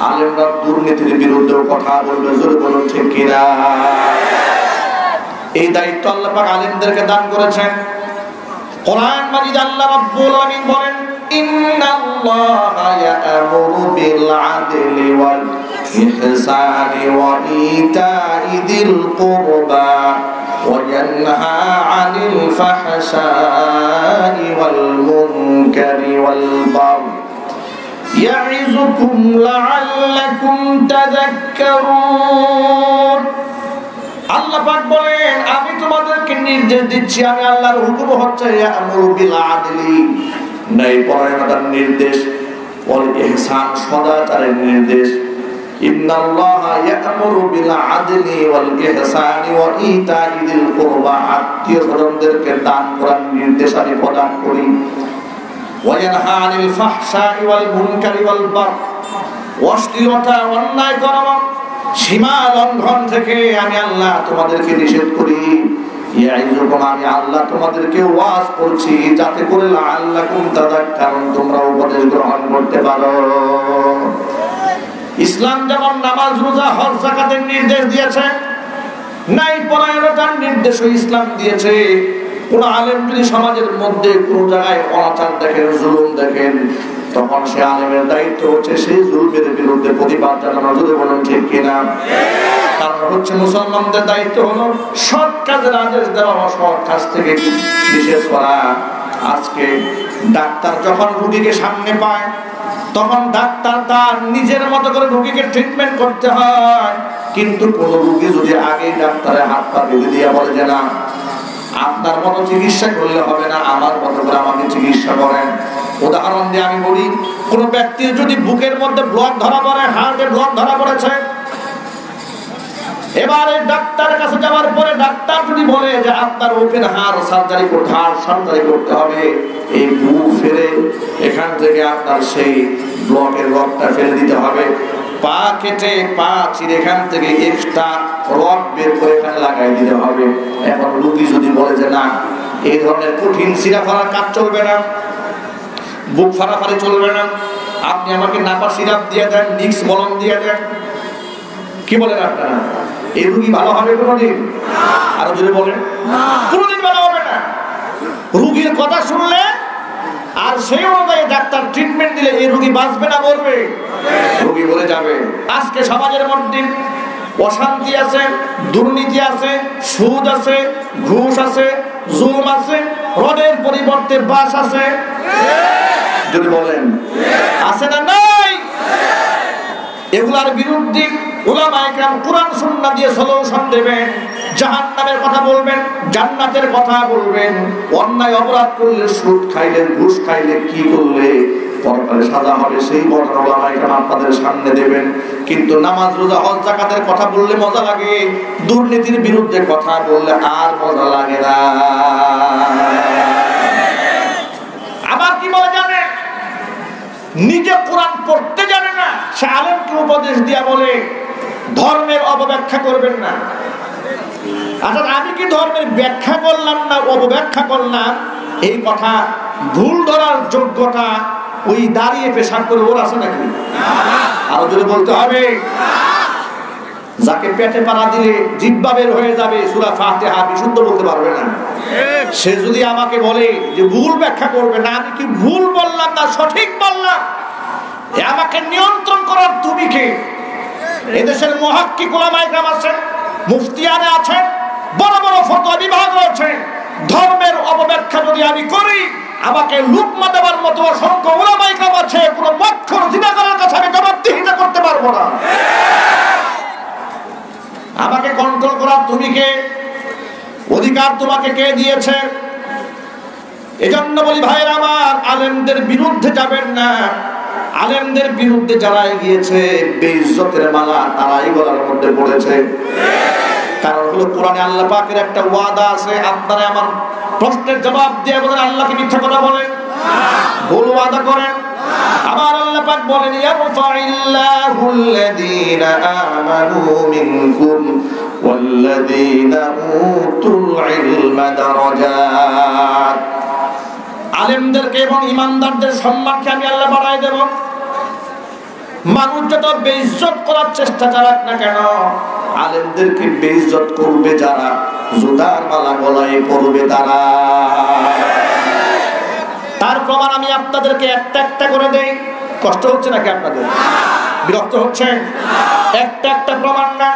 আলেমরা দুর্নীতির বিরুদ্ধে কথা বলবে। জোরে বলুন ঠিক কিনা? এই দায়িত্ব আল্লাহ পাক আলেমদেরকে দান করেছেন। কোরআন মাজিদ আল্লাহ রাব্বুল আলামিন বলেন, ইন্নাল্লাহা ইয়া'মুরু বিল আদলি ওয়াল ইহসানি ওয়া ইতা'i যিল কুরবা وينهى عن الفحشاء والمنكر والبغي يعظكم لعلكم تذكرون আল্লাহ পাক বলেন আমি তোমাদেরকে নির্দেশ দিচ্ছি আমি আল্লাহর হুকুম হচ্ছে ইয়ামুরু বিল আদলি ন্যায়পরায়ণতার নির্দেশ ওয়াল ইহসান সদাচারের নির্দেশ ইন্নাল্লাহা ইয়ামুরু বিল আদলি ওয়াল ইহসানি ওয়া ইতাই যিল কুরবা আত্মীয়-স্বজনদেরকে দান করার নির্দেশ আমি প্রদান করি ওয়া ইয়ানহা আনিল ফাহশাই ওয়াল মুনকারি ওয়াল বাগই অশ্লীলতা অন্যায় কর্ম সীমা লঙ্ঘন থেকে আমি আল্লাহ তোমাদেরকে নিষেধ করি ইয়াইযুকুম আমি আল্লাহ তোমাদেরকে ওয়াজ করছি যাতে করে লাআল্লাকুম তাযাক্কারুন তোমরা উপদেশ গ্রহণ করতে পারো ইসলাম যেমন নামাজ রোজা হজ যাকাতের নির্দেশ দিয়েছে ন্যায়পরায়ণতার নির্দেশও ইসলাম দিয়েছে কোন আলেম যদি সমাজের মধ্যে কোন জায়গায় অনাচার দেখেন জুলুম দেখেন তখন সে আলেমের দায়িত্ব হচ্ছে সেই জুলুমের বিরুদ্ধে প্রতিবাদ জানানো যদি বলেন ঠিক কিনা কারণ হচ্ছে মুসলমানদের দায়িত্ব হলো সৎ কাজের আদেশ দেওয়া অসৎ কাজ থেকে নিষেধ করা আজকে ডাক্তার যখন রোগীকে সামনে পায় তখন ডাক্তার তার নিজের মতো করে রোগীকে ট্রিটমেন্ট করতে হয় কিন্তু কোন রোগী যদি আগে ডাক্তারের হাত পা বেঁধে দিয়ে বলে যে না আপনার মতো চিকিৎসা করলে হবে না আমার মতো করে আমাকে চিকিৎসা করেন উদাহরণ দিয়ে আমি বলি কোন ব্যক্তির যদি বুকের মধ্যে ব্লক ধরা পড়ে হার্টে ব্লক ধরা পড়েছে এবারে ডাক্তারের কাছে যাওয়ার পরে ডাক্তার যদি বলে যে আপনার ওপেন হার্ট সার্জারি করতে হবে এই বুক ফেলে এখান থেকে আপনার সেই ব্লকের রডটা ফেলে দিতে হবে পা কেটে পা চিরে এখান থেকে এক্সট্রা রড বের করে এখানে লাগাই দিতে হবে এখন রোগী যদি বলে যে না এই ধরনের কঠিন সিরা ফাড়ার কাজ চলবে না বুক ফাড়াফাড়ি চলবে না আপনি আমাকে নাপা সিরাপ দিয়ে দেন নিক্স মলম দিয়ে দেন কি বলেন আপনারা এই রোগী ভালো হবে কোনোদিন আরো যদি বলেন কোনোদিন ভালো হবে না রোগীর কথা শুনলে আর সেই অনুযায়ী ডাক্তার ট্রিটমেন্ট দিলে এই রোগী বাঁচবে না মরবে রোগী মরে যাবে আজকে সমাজের মধ্যে অশান্তি আছে দুর্নীতি আছে সুদ আছে ঘুষ আছে জুলুম আছে রডের পরিবর্তে বাস আছে যদি বলেন আছে না নাই এগুলার বিরুদ্ধে উলামায়ে কেরাম কুরআন সুন্নাহ দিয়ে সলিউশন দেবেন জাহান্নামের কথা বলবেন জান্নাতের কথা বলবেন অন্যায় অপরাধ করলে সুদ খাইলে ঘুষ খাইলে কি করলে পরকালে সাজা হবে সেই বর্ণনা উলামায়ে কেরাম আপনাদের সামনে দেবেন কিন্তু নামাজ রোজা হজ যাকাতের কথা বললে মজা লাগে দুর্নীতির বিরুদ্ধে কথা বললে আর মজা লাগে না আবার কি বলে জানেন নিজে কোরআন পড়তে জানে না সে আলেমকে উপদেশ দিয়া বলে ধর্মের অপব্যাখ্যা করবেন না আচ্ছা আমি কি ধর্মের ব্যাখ্যা করলাম না অপব্যাখ্যা করলাম এই কথা ভুল ধরার যোগ্যতা ওই দাঁড়িয়ে পেশাব করে ওর আছে নাকি আরো যদি বলতে হবে যাকে পেটে পাড়া দিলে জিহ্বা বের হয়ে যাবে সূরা ফাতিহা বিশুদ্ধ বলতে পারবে না সে যদি আমাকে বলে যে ভুল ব্যাখ্যা করবে না আমি কি ভুল বললাম না সঠিক বললাম আমাকে নিয়ন্ত্রণ করার তুমি কে এদেশের মুহাক্কিক উলামায়ে কেরাম আছেন মুফতিয়ানে আছেন বড় বড় ফতোয়া বিভাগ রয়েছে ধর্মের অপব্যাখ্যা যদি আমি করি আমাকে লুকমা দেওয়ার মতো অসংখ্য উলামায়ে কেরাম আছে কোন মক্ষর জিনাগারের কাছে আমি জবাবদিহিতা করতে পারবো না আমাকে কন্ট্রোল করার তুমি কে অধিকার তোমাকে কে দিয়েছে এজন্য বলি ভাইরা আমার আলেমদের বিরুদ্ধে যাবেন না আলেমদের বিরুদ্ধে যারা গিয়েছে বেইজ্জতের মালা তারাই গলার মধ্যে পড়েছে কারণ হলো কোরআনে আল্লাহ পাকের একটা ওয়াদা আছে আপনারা আমার প্রশ্নের জবাব দিয়ে বলেন আল্লাহ কি মিথ্যা কথা বলেন ভুল ওয়াদা করেন আমার আল্লাহ পাক বলেন ইয়ারফাইল্লাহুল্লাযীনা আমানু মিনকুম ওয়াল্লাযীনা উতুল ইলমা দারাজাত আলেমদেরকে এবং ঈমানদারদের সম্মানকে আমি আল্লাহ বাড়ায় দেব মানুষ যত বেইজ্জত করার চেষ্টা চালাক না কেন আলেমদেরকে বেইজ্জত করবে যারা জুতার মালা গলায় পরবে তারা তার প্রমাণ আমি আপনাদেরকে একটা একটা করে দেই কষ্ট হচ্ছে নাকি আপনাদের বিরক্ত হচ্ছে একটা একটা প্রমাণ না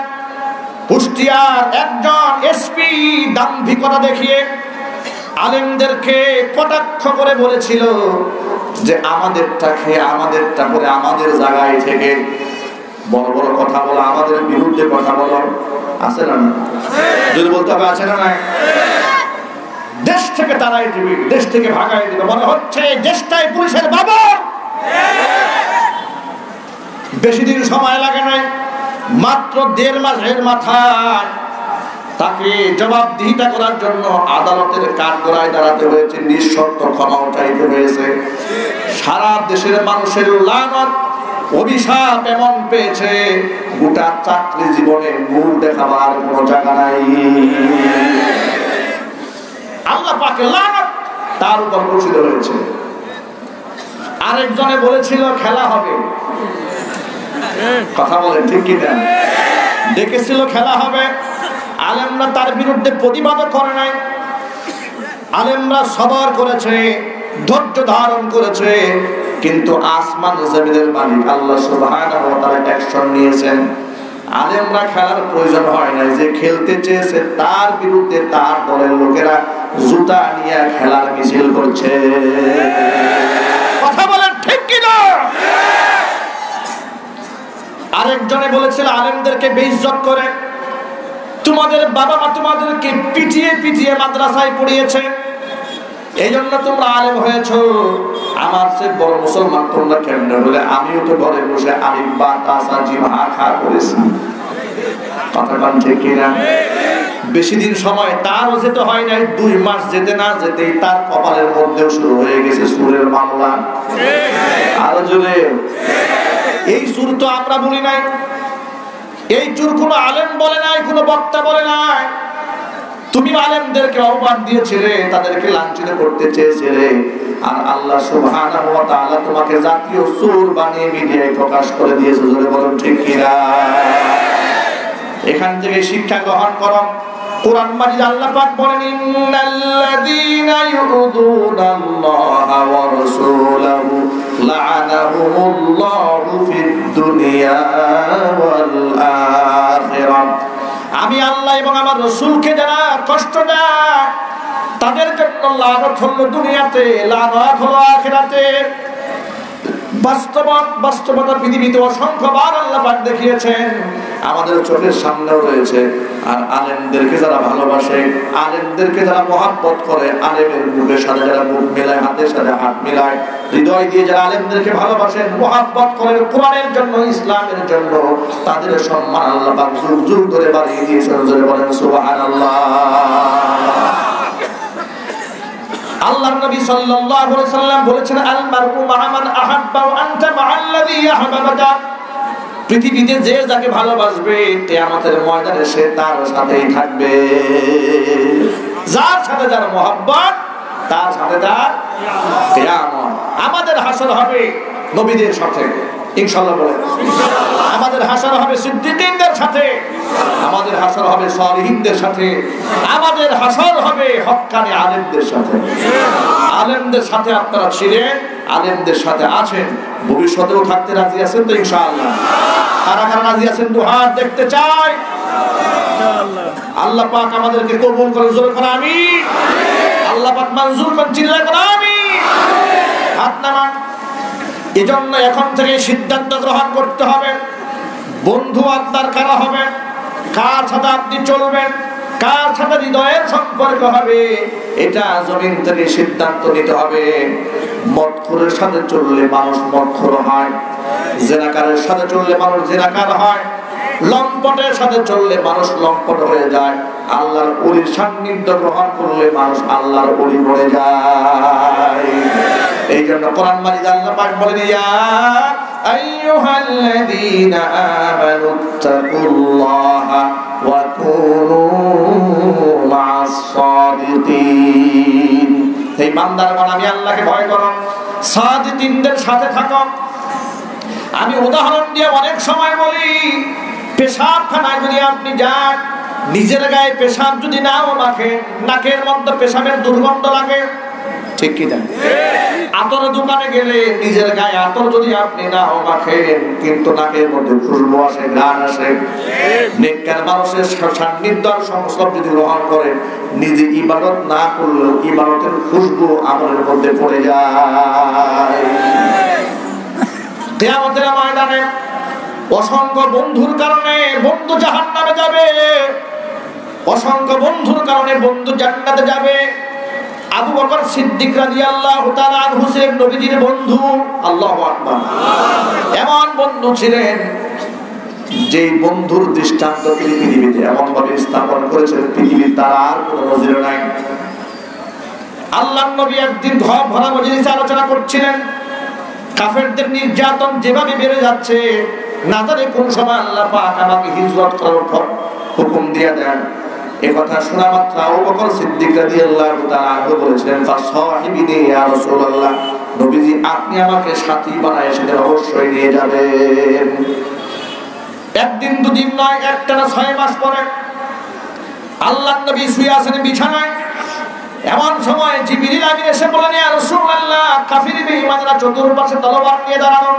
কুষ্টিয়ার একজন এসপি দাম্ভিকতা দেখিয়ে আলেমদেরকে কটাক্ষ করে বলেছিল যে আমাদেরটা খেয়ে আমাদেরটা করে আমাদের জায়গায় থেকে বড় বড় কথা বলো, আমাদের বিরুদ্ধে কথা বলো। আছে না? যদি বলতে হবে আছে না? নাই? দেশ থেকে তারাই দিবে, দেশ থেকে ভাগাই দিবে, মনে হচ্ছে দেশটাই পুলিশের বাবা। বেশি দিন সময় লাগে নাই, মাত্র 1.5 মাসের মাথায় তাকে জবাবদিহিতা করার জন্য আদালতের কাঠগড়ায় দাঁড়াতে হয়েছে, নিঃশর্ত ক্ষমা উঠাইতে হয়েছে। সারা দেশের মানুষের লানত অভিশাপ এমন পেয়েছে, গোটা চাকরি জীবনে মুখ দেখাবার কোনো জায়গা নাই। আল্লাহ পাকের লানত তার উপর বর্ষিত হয়েছে। আরেকজনে বলেছিল খেলা হবে, কথা বলেন ঠিক কিনা? ডেকেছিল খেলা হবে, আলেমরা তার বিরুদ্ধে প্রতিবাদ করে নাই। আলেমরা সবার করেছে, ধৈর্য ধারণ করেছে, কিন্তু আসমান জমিনের মালিক আল্লাহ সুবহানাহু ওয়া তাআলা অ্যাকশন নিয়েছেন। আলেমরা খেলার প্রয়োজন হয় না, যে খেলতে চেয়েছে তার বিরুদ্ধে তার দলের লোকেরা জুতা নিয়ে খেলার মিছিল করছে। কথা বলেন ঠিক কিনা? আরেকজনে বলেছিল আলেমদেরকে বেইজ্জত করে, তোমাদের বাবা মা তোমাদেরকে পিটিয়ে পিটিয়ে মাদ্রাসায় পড়িয়েছে, এই জন্য তোমরা আলেম হয়েছো। আমার চেয়ে বড় মুসলমান তোমরা কেমনে হলে? আমিও তো ঘরে বসে আলিফ বা তা সা জিম হা খা করেছি। কথা বলেন ঠিক কিনা? বেশি দিন সময় তারও যেতে হয় নাই, 2 মাস যেতে না যেতেই তার কপালের মধ্যেও শুরু হয়ে গেছে সুরের মামলা। আরো জোরে, এই সুর তো আমরা বলি নাই, এই সুর কোনো আলেম বলে নাই, কোনো বক্তা বলে নাই। তুমি আলেমদেরকে অপবাদ দিয়েছিলে, তাদেরকে লাঞ্ছিত করতে চেয়েছিলে, আর আল্লাহ সুবহানাহু ওয়া তাআলা তোমাকে জাতীয় সুর বানিয়ে মিডিয়ায় প্রকাশ করে দিয়েছে। জোরে বলুন ঠিক কিনা? এখান থেকে শিক্ষা গ্রহণ করো। কোরআন মাজিদ আল্লাহ পাক বলেন, ইন্নাল্লাযীনা ইউযুনাল্লাহা ওয়া রাসূলাহু লা'আনাহুমুল্লাহু ফিদ দুনিয়া ওয়াল আখিরাহ। আমি আল্লাহ এবং আমার রাসূলকে যারা কষ্ট দেয় তাদের জন্য লানত হলো দুনিয়াতে, লানত হলো আখিরাতে। বাস্তবতা পৃথিবীতে অসংখ্যবার আল্লাহ পাক দেখিয়েছেন, আমাদের চোখের সামনেও রয়েছে। আর আলেমদেরকে যারা ভালোবাসে, আলেমদেরকে যারা মহব্বত করে, আলেমের মুখের সাথে যারা মুখ মেলায়, হাতের সাথে হাত মিলায়, হৃদয় দিয়ে যারা আলেমদেরকে ভালোবাসেন, মহব্বত করেন কোরআনের জন্য, ইসলামের জন্য, তাদের সম্মান আল্লাহ পাক যুগ যুগ ধরে বাড়িয়ে দিয়েছেন। জোরে বলেন সুবহানাল্লাহ। আল্লাহর নবী সাল্লাল্লাহু আলাইহি সাল্লাম বলেছেন, আল মারউ মা'a মান আহাব্বা ওয়া আনতা মা'আল্লাযী আহবাবতা। পৃথিবীতে যে যাকে ভালোবাসবে কিয়ামতের ময়দানে সে তার সাথেই থাকবে। যার সাথে যার মহব্বত তার সাথে তার কিয়ামত। আমাদের হাসর হবে নবীদের সাথে ইনশাআল্লাহ। বলেন আমাদের হাসর হবে সিদ্দিকীনদের সাথে, আমাদের হাসর হবে সালিহিনদের সাথে, আমাদের হাসর হবে হক্কানি আলেমদের সাথে। আলেমদের সাথে আপনারা ছিলেন, আলেমদের সাথে আছেন, ভবিষ্যতেও থাকতে রাজি আছেন তো ইনশাআল্লাহ? কারা কারা রাজি আছেন? দুহাত দেখতে চাই। আল্লাহ পাক আমাদেরকে কবুল করে, জোরে করে আমিন। আল্লাহ পাক মঞ্জুর করেন, চিল্লায় করে আমিন। হাত নামান। এজন্য এখন থেকে সিদ্ধান্ত গ্রহণ করতে হবে, বন্ধু আপনার কারা হবে, কার সাথে আপনি চলবেন, কার সাথে হৃদয়ের সম্পর্ক হবে, এটা জমিন থেকে সিদ্ধান্ত নিতে হবে। মদখোরের সাথে চললে মানুষ মদখোর হয়, জেনাকারের সাথে চললে মানুষ জেনাকার হয়, লম্পটের সাথে চললে মানুষ লম্পট হয়ে যায়, আল্লাহর ওলির সান্নিধ্য গ্রহণ করলে মানুষ আল্লাহর ওলি হয়ে যায়। এই জন্য কোরআন মাজিদ আল্লাহ পাক বলেন, ইয়া আইয়ুহাল্লাযীনা আমানুত্তাকুল্লাহা ওয়া কুনু মা'আস সাদিকিন। এই বান্দারগণ, আমি আল্লাহকে ভয় করো, সাদিকিনদের সাথে থাকো। আমি উদাহরণ দিয়ে অনেক সময় বলি, পেশাবখানায় যদি আপনি যান, নিজের গায়ে পেশাব যদি নাও মাখেন, নাকের মধ্যে পেশাবের দুর্গন্ধ লাগে, ঠিক কি না? আতরের দোকানে গেলে নিজের গায়ে আতর যদি আপনি না মাখেন, কিন্তু নাকের মধ্যে খুশবু আসে, ঘ্রাণ আসে। নেককার মানুষের সান্নিধ্য আর সংস্রব যদি গ্রহণ করে, নিজে ইবাদত না করলেও ইবাদতের খুশবু আমলের মধ্যে পড়ে যায়। কিয়ামতের ময়দানে অসংখ্য বন্ধুর কারণে বন্ধু জাহান্নামে যাবে, অসংখ্য বন্ধুর কারণে বন্ধু জান্নাতে যাবে। আবু বকর সিদ্দিক রাদিয়াল্লাহু তাআলা আনহু ছিলেন নবীজির বন্ধু। আল্লাহু আকবার। এমন বন্ধু ছিলেন যেই বন্ধুর দৃষ্টান্ত পৃথিবীতে এমন ভাবে স্থাপন করেছেন, পৃথিবীর তার আর কোনো নজির নাই। আল্লাহর নবী একদিন ঘর ভরা মজলিসে আলোচনা করছিলেন, কাফেরদের নির্যাতন যেভাবে বেড়ে যাচ্ছে, না জানি কোন সময় আল্লাহ পাক আমাকে হিজরত করার হুকুম দিয়ে দেন। এই কথা শোনা মাত্র আবু বকর সিদ্দিক রাদিয়াল্লাহু তাআলা আনহু বলেছিলেন, ফাসাহিবিনি ইয়া রাসূলুল্লাহ, নবীজি আপনি আমাকে সাথী বানায় সেটা অবশ্যই নিয়ে যাবেন। একদিন দুদিন নয়, একটানা 6 মাস পরে আল্লাহর নবী শুয়ে আছেন বিছানায়। এমন সময় জিবরিল আমিন এসে বলেন, ইয়া রাসূলুল্লাহ, কাফির বেঈমানরা চতুর্পাশে তলোয়ার নিয়ে দাঁড়ানো,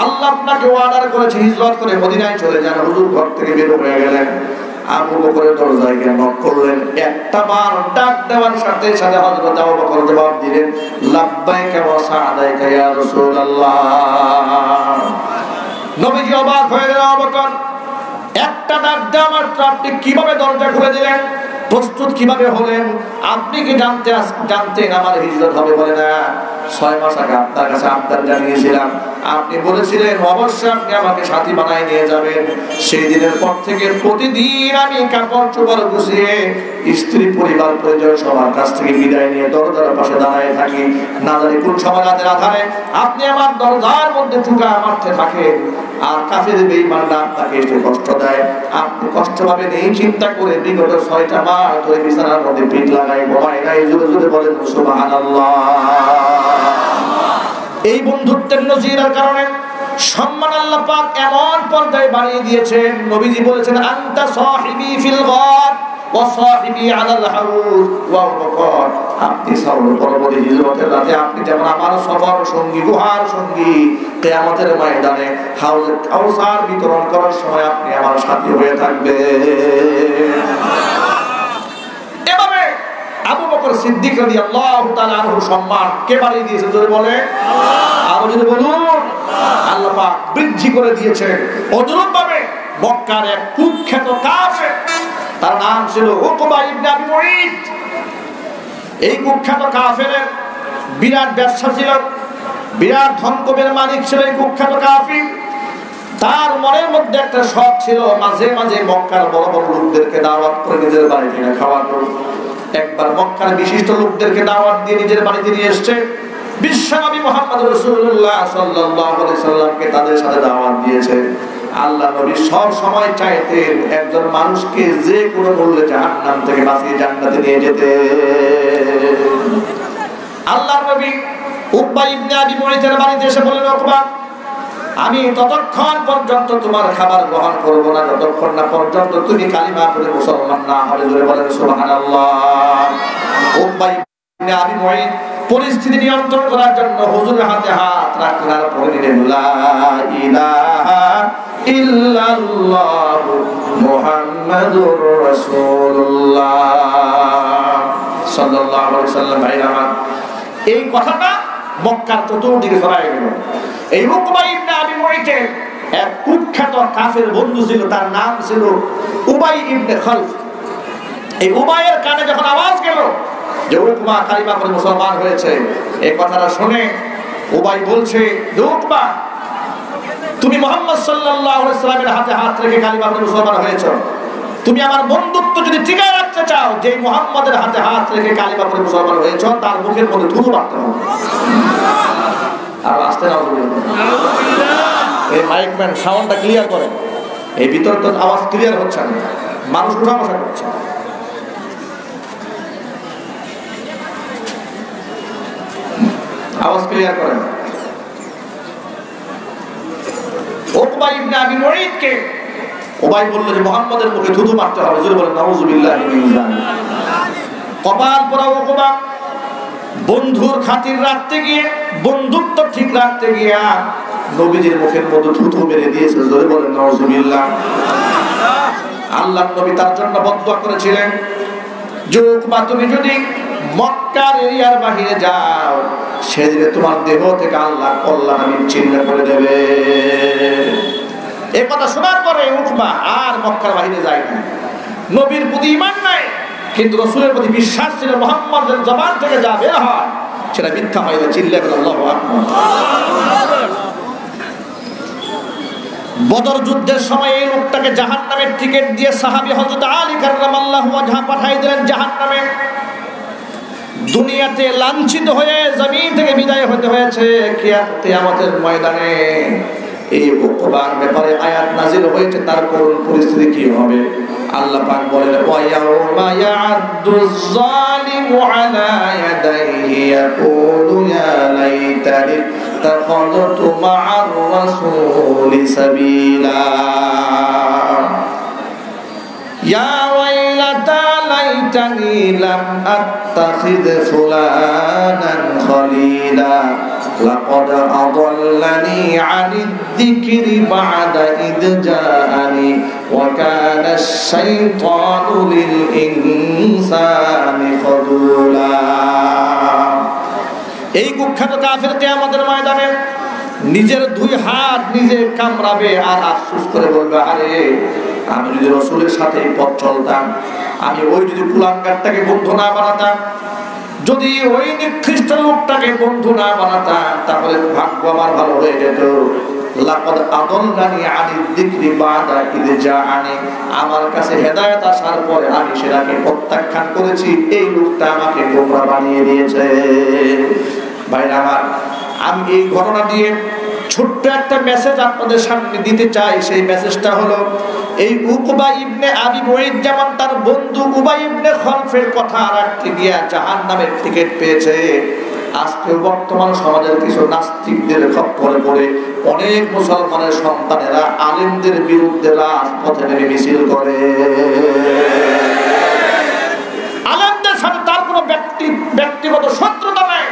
আল্লাহ আপনাকে অর্ডার করেছে হিজরত করে মদিনায় চলে যান। হুজুর ঘর থেকে বের হয়ে গেলেন। আবু বকরের দরজায় গিয়ে নক করলেন। একটা বার ডাক দেওয়ার সাথে সাথে হযরত আবু বকর জবাব দিলেন, লাব্বাইকা ওয়া সা'দাইকা ইয়া রাসূলুল্লাহ। নবীজি অবাক হয়ে গেলেন, আবু বকর একটা ডাক দেওয়া মাত্র আপনি কিভাবে দরজা খুলে দিলেন, প্রস্তুত কিভাবে হলেন? আপনি কি জানতেন আমার হিজরত হবে? বলে না, 6 মাস আগে আপনার কাছে আবদার জানিয়েছিলাম, আপনি বলেছিলেন অবশ্যই আপনি আমাকে সাথী বানায় নিয়ে যাবেন। সেই দিনের পর থেকে প্রতিদিন আমি কাপড় চোপড় গুছিয়ে স্ত্রী পরিবার পরিজন সবার কাছ থেকে বিদায় নিয়ে দরজার পাশে দাঁড়ায় থাকি। না জানি কোন সময় রাতের আধারে আপনি আমার দরজার মধ্যে ঠুকা মারতে থাকেন, আর কাফের বেঈমানরা আপনাকে একটু কষ্ট দেয়। আপনি কষ্ট পাবেন এই চিন্তা করে বিগত 6টা মাস ধরে বিছানার মধ্যে পিঠ লাগাই ঘুমায় নাই। জোরে জোরে বলেন সুবহানাল্লাহ। এই বন্ধুত্বের নজিরের কারণে সম্মান আল্লাহ পাক এমন পর্যায়ে বাড়িয়ে দিয়েছেন। নবীজি বলেছেন, আনতা সাহিবি ফিল গার ওয়া সাহিবি আলাল হাউজ ওয়া বকর। আপনি সফর পরবর্তী হিজরতের রাতে আপনি যেমন আমার সফর সঙ্গী, গুহার সঙ্গী, কিয়ামতের ময়দানে হাউজে কাউসার বিতরণ করার সময় আপনি আমার সাথী হয়ে থাকবেন। এভাবে আবু বকর সিদ্দিক রাদিয়াল্লাহু তাআলা আনহুর সম্মান কে বাড়িয়ে দিয়েছে? জোরে বলে আল্লাহ। আর যদি বলুন, আল্লাহ পাক বৃদ্ধি করে দিয়েছেন। অনুরূপভাবে মক্কার এক কুখ্যাত কাফের, তার নাম ছিল উকবা ইবনে আবি মুঈত। এই কুখ্যাত কাফেরের বিরাট ব্যবসা ছিল, বিরাট ধনকবের মালিক ছিল এই কুখ্যাত কাফির। তার মনের মধ্যে একটা শখ ছিল, মাঝে মাঝে মক্কার বড় বড় লোকদেরকে দাওয়াত করে নিজের বাড়িতে নিয়ে খাওয়াতো। একবার মক্কার বিশিষ্ট লোকদেরকে দাওয়াত দিয়ে নিজের বাড়িতে নিয়ে এসেছে। বিশ্বনবী মুহাম্মদ রাসূলুল্লাহ সাল্লাল্লাহু আলাইহি সাল্লামকে তাদের সাথে দাওয়াত দিয়েছে। আল্লাহ নবী সব সময় চাইতেন একজন মানুষকে যে কোনো মূল্যে জাহান্নাম থেকে বাঁচিয়ে জান্নাতে নিয়ে যেতে। আল্লাহর নবী উকবা ইবনে আবি মুঈতের বাড়িতে এসে বললেন, উকবা, আমি ততক্ষণ পর্যন্ত তোমার খাবার গ্রহণ করব না যতক্ষণ না পর্যন্ত তুমি কালিমা পড়ে মুসলমান না হবে। জোরে বলেন সুবহানাল্লাহ। উকবা ইবনে আবি মুঈত পরিস্থিতি নিয়ন্ত্রণ করার জন্য হুজুরের হাতে হাত রাখলেন আর পড়ে দিলেন, লা ইলাহা ইল্লাল্লাহ মুহাম্মাদুর রাসূলুল্লাহ সাল্লাল্লাহু আলাইহি ওয়াসাল্লাম। ভাইরা আমার, এই কথাটা মক্কার চতুর্দিকে ছড়ায় গেল। এই উকবা ইবনে আবি মুঈতের এক কুখ্যাত কাফের বন্ধু ছিল, তার নাম ছিল উবাই ইবনে খালফ। এই উবাইয়ের কানে যখন আওয়াজ গেল যে উকবা কালিমা পড়ে মুসলমান হয়েছে, এই কথাটা শুনে উবাই বলছে, উকবা, তুমি মুহাম্মদ সাল্লাল্লাহু আলাইহি ওয়াসাল্লামের হাতে হাত রেখে কালিমা পড়ে মুসলমান হয়েছো, তুমি আমার বন্ধুত্ব যদি টিকায় রাখতে চাও, যে মুহাম্মাদের হাতে হাত রেখে কালিমা পড়ে মুসলমান হয়েছো, তার মুখের মধ্যে থুতু মারতে হবে। আর আসতে না বলবেন, এই মাইকম্যান সাউন্ডটা ক্লিয়ার করেন। এই ভিতরে তো আওয়াজ ক্লিয়ার হচ্ছে না, মানুষ উঠা বসা করছে। আওয়াজ ক্লিয়ার করেন। উকবা ইবনে আবি মুঈতকে উবাই বলল যে মুহাম্মাদের মুখে থুতু মারতে হবে। জোরে বলেন নাউযুবিল্লাহি মিন যালিক। কপাল পোড়া উকবা বন্ধুর খাতির রাখতে গিয়ে, বন্ধুত্ব ঠিক রাখতে গিয়া নবীজির মুখের মধ্যে থুথু মেরে দিয়েছে। জোরে বলেন নাউজুবিল্লাহ। আল্লাহর নবী তার জন্য বদদুয়া করেছিলেন, যে উকবা তুমি যদি মক্কার এরিয়ার বাহিরে যাও, সেদিনে তোমার দেহ থেকে আল্লাহ কল্যাণ বিচ্ছিন্ন করে দেবে। এই কথা শোনার পরে উকবা আর মক্কার বাহিরে যায় না। নবীর প্রতি ঈমান নাই, কিন্তু রাসূলের প্রতি বিশ্বাস ছিল। মুহাম্মদের জবান থেকে যা বের হয় সেটা মিথ্যা হয় না। চিল্লায়ে বলেন আল্লাহু আকবার। বদর যুদ্ধের সময় এই লোকটাকে জাহান্নামের টিকিট দিয়ে সাহাবী হযরত আলী কাররামাল্লাহু ওয়াজহা পাঠিয়ে দিলেন জাহান্নামে। দুনিয়াতে লাঞ্ছিত হয়ে জমিন থেকে বিদায় হতে হয়েছে। কিয়ামতের ময়দানে এই উকবার ব্যাপারে আয়াত নাযিল হয়েছে, তার করুণ পরিস্থিতি কি হবে। আল্লাহ পাক বলেন, ওয়া ইয়াউমা ইয়া'আদ্দুয যালিমু আলা ইয়াদাইহি ইয়াকুলু ইয়া লাইতানি ইত্তাখাযতু মা'আর রাসূলি সাবিলা ইয়া ওয়াইলাতা লাইতানি লাম আত্তাখিয ফুলানান খলিলা লাকাদ আদাল্লানি আনিদ যিকরি বা'দা ইয জাআনি ওয়া কানা আশ-শাইতানু লিল ইনসানি খাযুলা। এই কুখ্যাত কাফের কিয়ামতের ময়দানে নিজের দুই হাত নিজে কামড়াবে আর আফসোস করে বলবে, আরে আমি যদি রাসূলের সাথে পথ চলতাম, আমি ওই যদি কুলাঙ্গারটাকে বন্ধু না বানাতাম, যদি ওই নিকৃষ্ট লোকটাকে বন্ধু না বানাতাম, তাহলে ভাগ্য আমার ভালো হয়ে যেত। লাকাদ আদাল্লানি আনিদ যিকরি বা'দা ইয জাআনি, আমার কাছে হেদায়েত আসার পরে আমি সেটাকে প্রত্যাখ্যান করেছি। এই লোকটা আমাকে গোমরা বানিয়ে দিয়েছে। ভাইরা আমার, আমি এই ঘটনা দিয়ে ছোট্ট একটা মেসেজ আপনাদের সামনে দিতে চাই। সেই মেসেজটা হলো, এই উকবা ইবনে আবি মুঈত যেমন তার বন্ধু উবাই ইবনে খলফের কথা রাখতে গিয়া জাহান্নামের টিকিট পেয়েছে, আজকে বর্তমান সমাজের কিছু নাস্তিকদের খপ্পরে পড়ে অনেক মুসলমানের সন্তানেরা আলেমদের বিরুদ্ধে রাজপথে নেমে মিছিল করে। আলেমদের সাথে তার কোনো ব্যক্তিগত শত্রুতা নাই,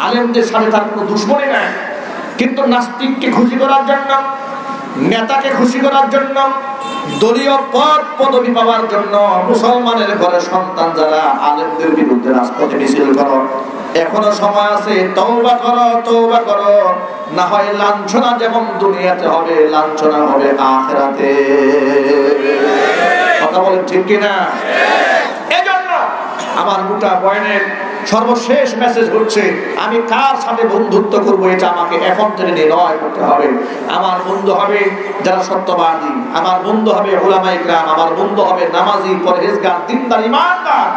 আলেমদের সাথে তার কোনো দুশ্মনী নাই, কিন্তু নাস্তিককে খুশি করার জন্য, নেতাকে খুশি করার জন্য, দলীয় পদ পদবি পাওয়ার জন্য মুসলমানের ঘরে সন্তান যারা আলেমদের বিরুদ্ধে রাজপথে মিছিল করো, এখনো সময় আছে। তওবা করো, তওবা করো, না হয় লাঞ্ছনা যেমন দুনিয়াতে হবে, লাঞ্ছনা হবে আখিরাতে। কথা বলেন ঠিক কিনা? এজন্য আমার গোটা বয়ানের সর্বশেষ মেসেজ হচ্ছে, আমি কার সাথে বন্ধুত্ব করবো এটা আমাকে এখন থেকে নির্ণয় করতে হবে। আমার বন্ধু হবে যারা সত্যবাদী, আমার বন্ধু হবে উলামায়ে কিরাম, আমার বন্ধু হবে নামাজি, পরহেজগার, দিনদার, ঈমানদার।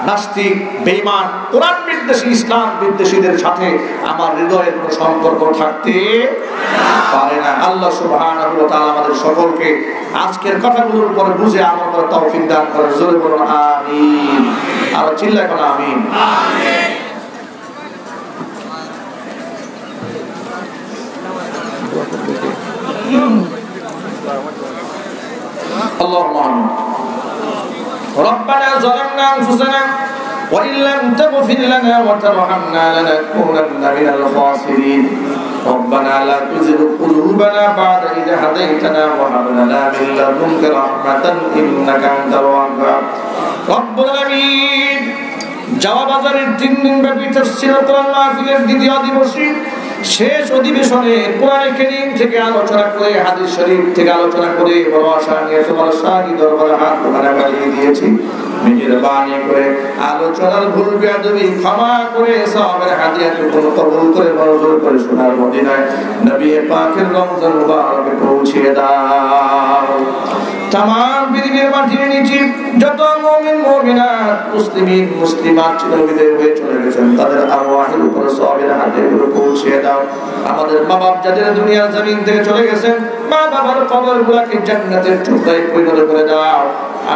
নাস্তিক, বেঈমান, কোরআন বিদ্বেষী, ইসলাম বিদ্বেষীদের সাথে আমার হৃদয়ের কোনো সম্পর্ক থাকতে পারে না। আল্লাহ সুবহানাহু ওয়া তাআলা আমাদের সকলকে আজকের কথাগুলোর উপর বুঝে আমল করার তৌফিক দান করেন। জোরে বলুন আমিন। আর চিল্লায় বলুন আমিন। আমিন। اللهم آمين. ربنا ظلمنا أنفسنا وإن لم تغفر لنا وترحمنا لنكونن من الخاسرين. ربنا لا تزغ قلوبنا بعد إذ هديتنا وهب لنا من لدنك رحمة إنك أنت الوهاب. رب العالمين জওয়া বাজারের 3 দিন ব্যাপী তাফসীর কোরআন মাহফিলের দ্বিতীয় দিবসে শেষ অধিবেশনে কোরআন কারীম থেকে আলোচনা করে, হাদিস শরীফ থেকে আলোচনা করে বড় আশা নিয়ে তোমার শাহী দরবারে হাত বাড়িয়ে দিয়েছি। মেহেরবানি করে আলোচনার ভুল বেয়াদবি ক্ষমা করে সওয়াবের হাদিয়াটুকু কবুল করে মঞ্জুর করে সোনার মদিনায় নবী পাকের রমজান মুবারকে পৌঁছিয়ে দাও। तमाम পৃথিবীর মাটির নিচে যত মুমিন মুমিনাত, মুসলিমিন মুসলিমাত চিরবিদায় হয়ে চলে গেছেন, তাদের আরওয়াহের উপর সওয়াবের হাদিয়াগুলো পৌঁছিয়ে দাও। আমাদের মা বাপ যাদের দুনিয়ার জমিন থেকে চলে গেছেন, মা বাবার কবরগুলোকে জান্নাতের টুকরায় পরিণত করে দাও।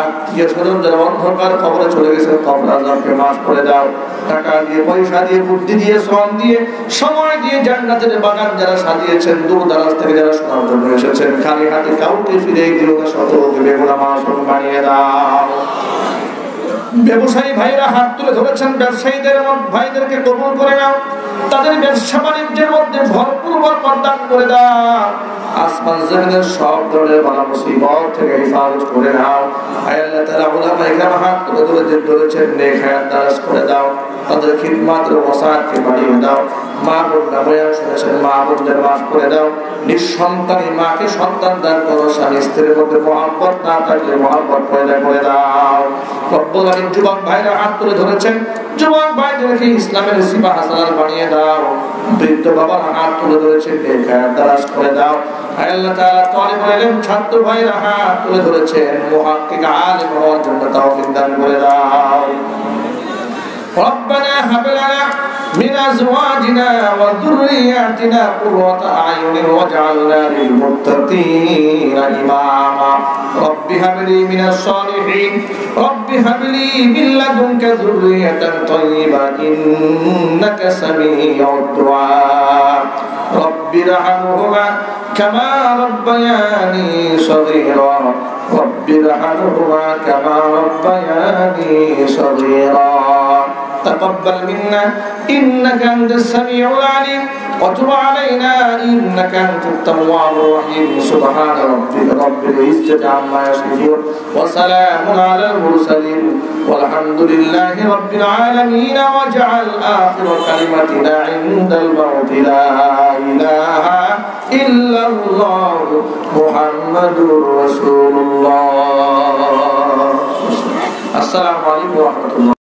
আত্মীয় স্বজন যারা অন্ধকার কবরে চলে গেছে, কবর আযাবকে মাফ করে দাও। টাকা দিয়ে, পয়সা দিয়ে, বুদ্ধি দিয়ে, শ্রম দিয়ে, সময় দিয়ে জান্নাতের বাগান যারা সাজিয়েছেন, দূর দারাজ থেকে যারা শোনার জন্য এসেছেন, খালি হাতে কাউকে ফিরে দিও না, শতকে বেগুনা মাসুম বানিয়ে দাও। ব্যবসায়ী ভাইরা হাত তুলে ধরেছেন, ব্যবসায়ীদের ভাইদেরকে কবুল করে নাও, তাদের ব্যবসা বাণিজ্যের মধ্যে ভরপুর বরকত দান করে দাও, আসমান জমিনের সব ধরনের বালা মুসিবত থেকে হেফাজত করে নাও। আয় আল্লাহ তাআলা উলামা ইকরাম হাত তুলে ধরেছেন, নেক হায়াত দারাজ করে দাও, তাদের খিদমতের ওয়াসাতকে বাড়িয়ে দাও। মা বোনরা বয়ান শুনেছেন, মা বোনদের মাফ করে দাও। নিঃসন্তানী মাকে সন্তান দান করো, স্বামী স্ত্রীর মধ্যে মহব্বত না থাকলে মহব্বত পয়দা করে দাও। রব্বুল আলামিন যুবক ভাইরা হাত তুলে ধরেছেন, যুবক ভাইদেরকে ইসলামের সিপাহ সালার বানিয়ে দাও। বৃদ্ধ বাবার হাত তুলে ধরেছেন, নেক হায়াত দারাজ করে দাও। আয় আল্লাহ তাআলা তালিবুল ইলম ছাত্র ভাইরা হাত তুলে ধরেছেন, মুহাক্কিক আলিম হওয়ার জন্য তৌফিক দান করে দাও। ربنا هب لنا من أزواجنا وذرياتنا قرة أعين واجعلنا للمتقين إماما رب هب لي من الصالحين رب هب لي من لدنك ذرية طيبة إنك سميع الدعاء رب ارحمهما كما ربياني صغيرا رب ارحمهما كما ربياني صغيرا تقبل منا إنك أنت السميع العليم وتب علينا إنك أنت التواب الرحيم سبحان ربك رب العزة عما يصفون وسلام على المرسلين والحمد لله رب العالمين واجعل آخر كلمتنا عند الموت لا إله إلا الله محمد رسول الله. السلام عليكم ورحمة الله.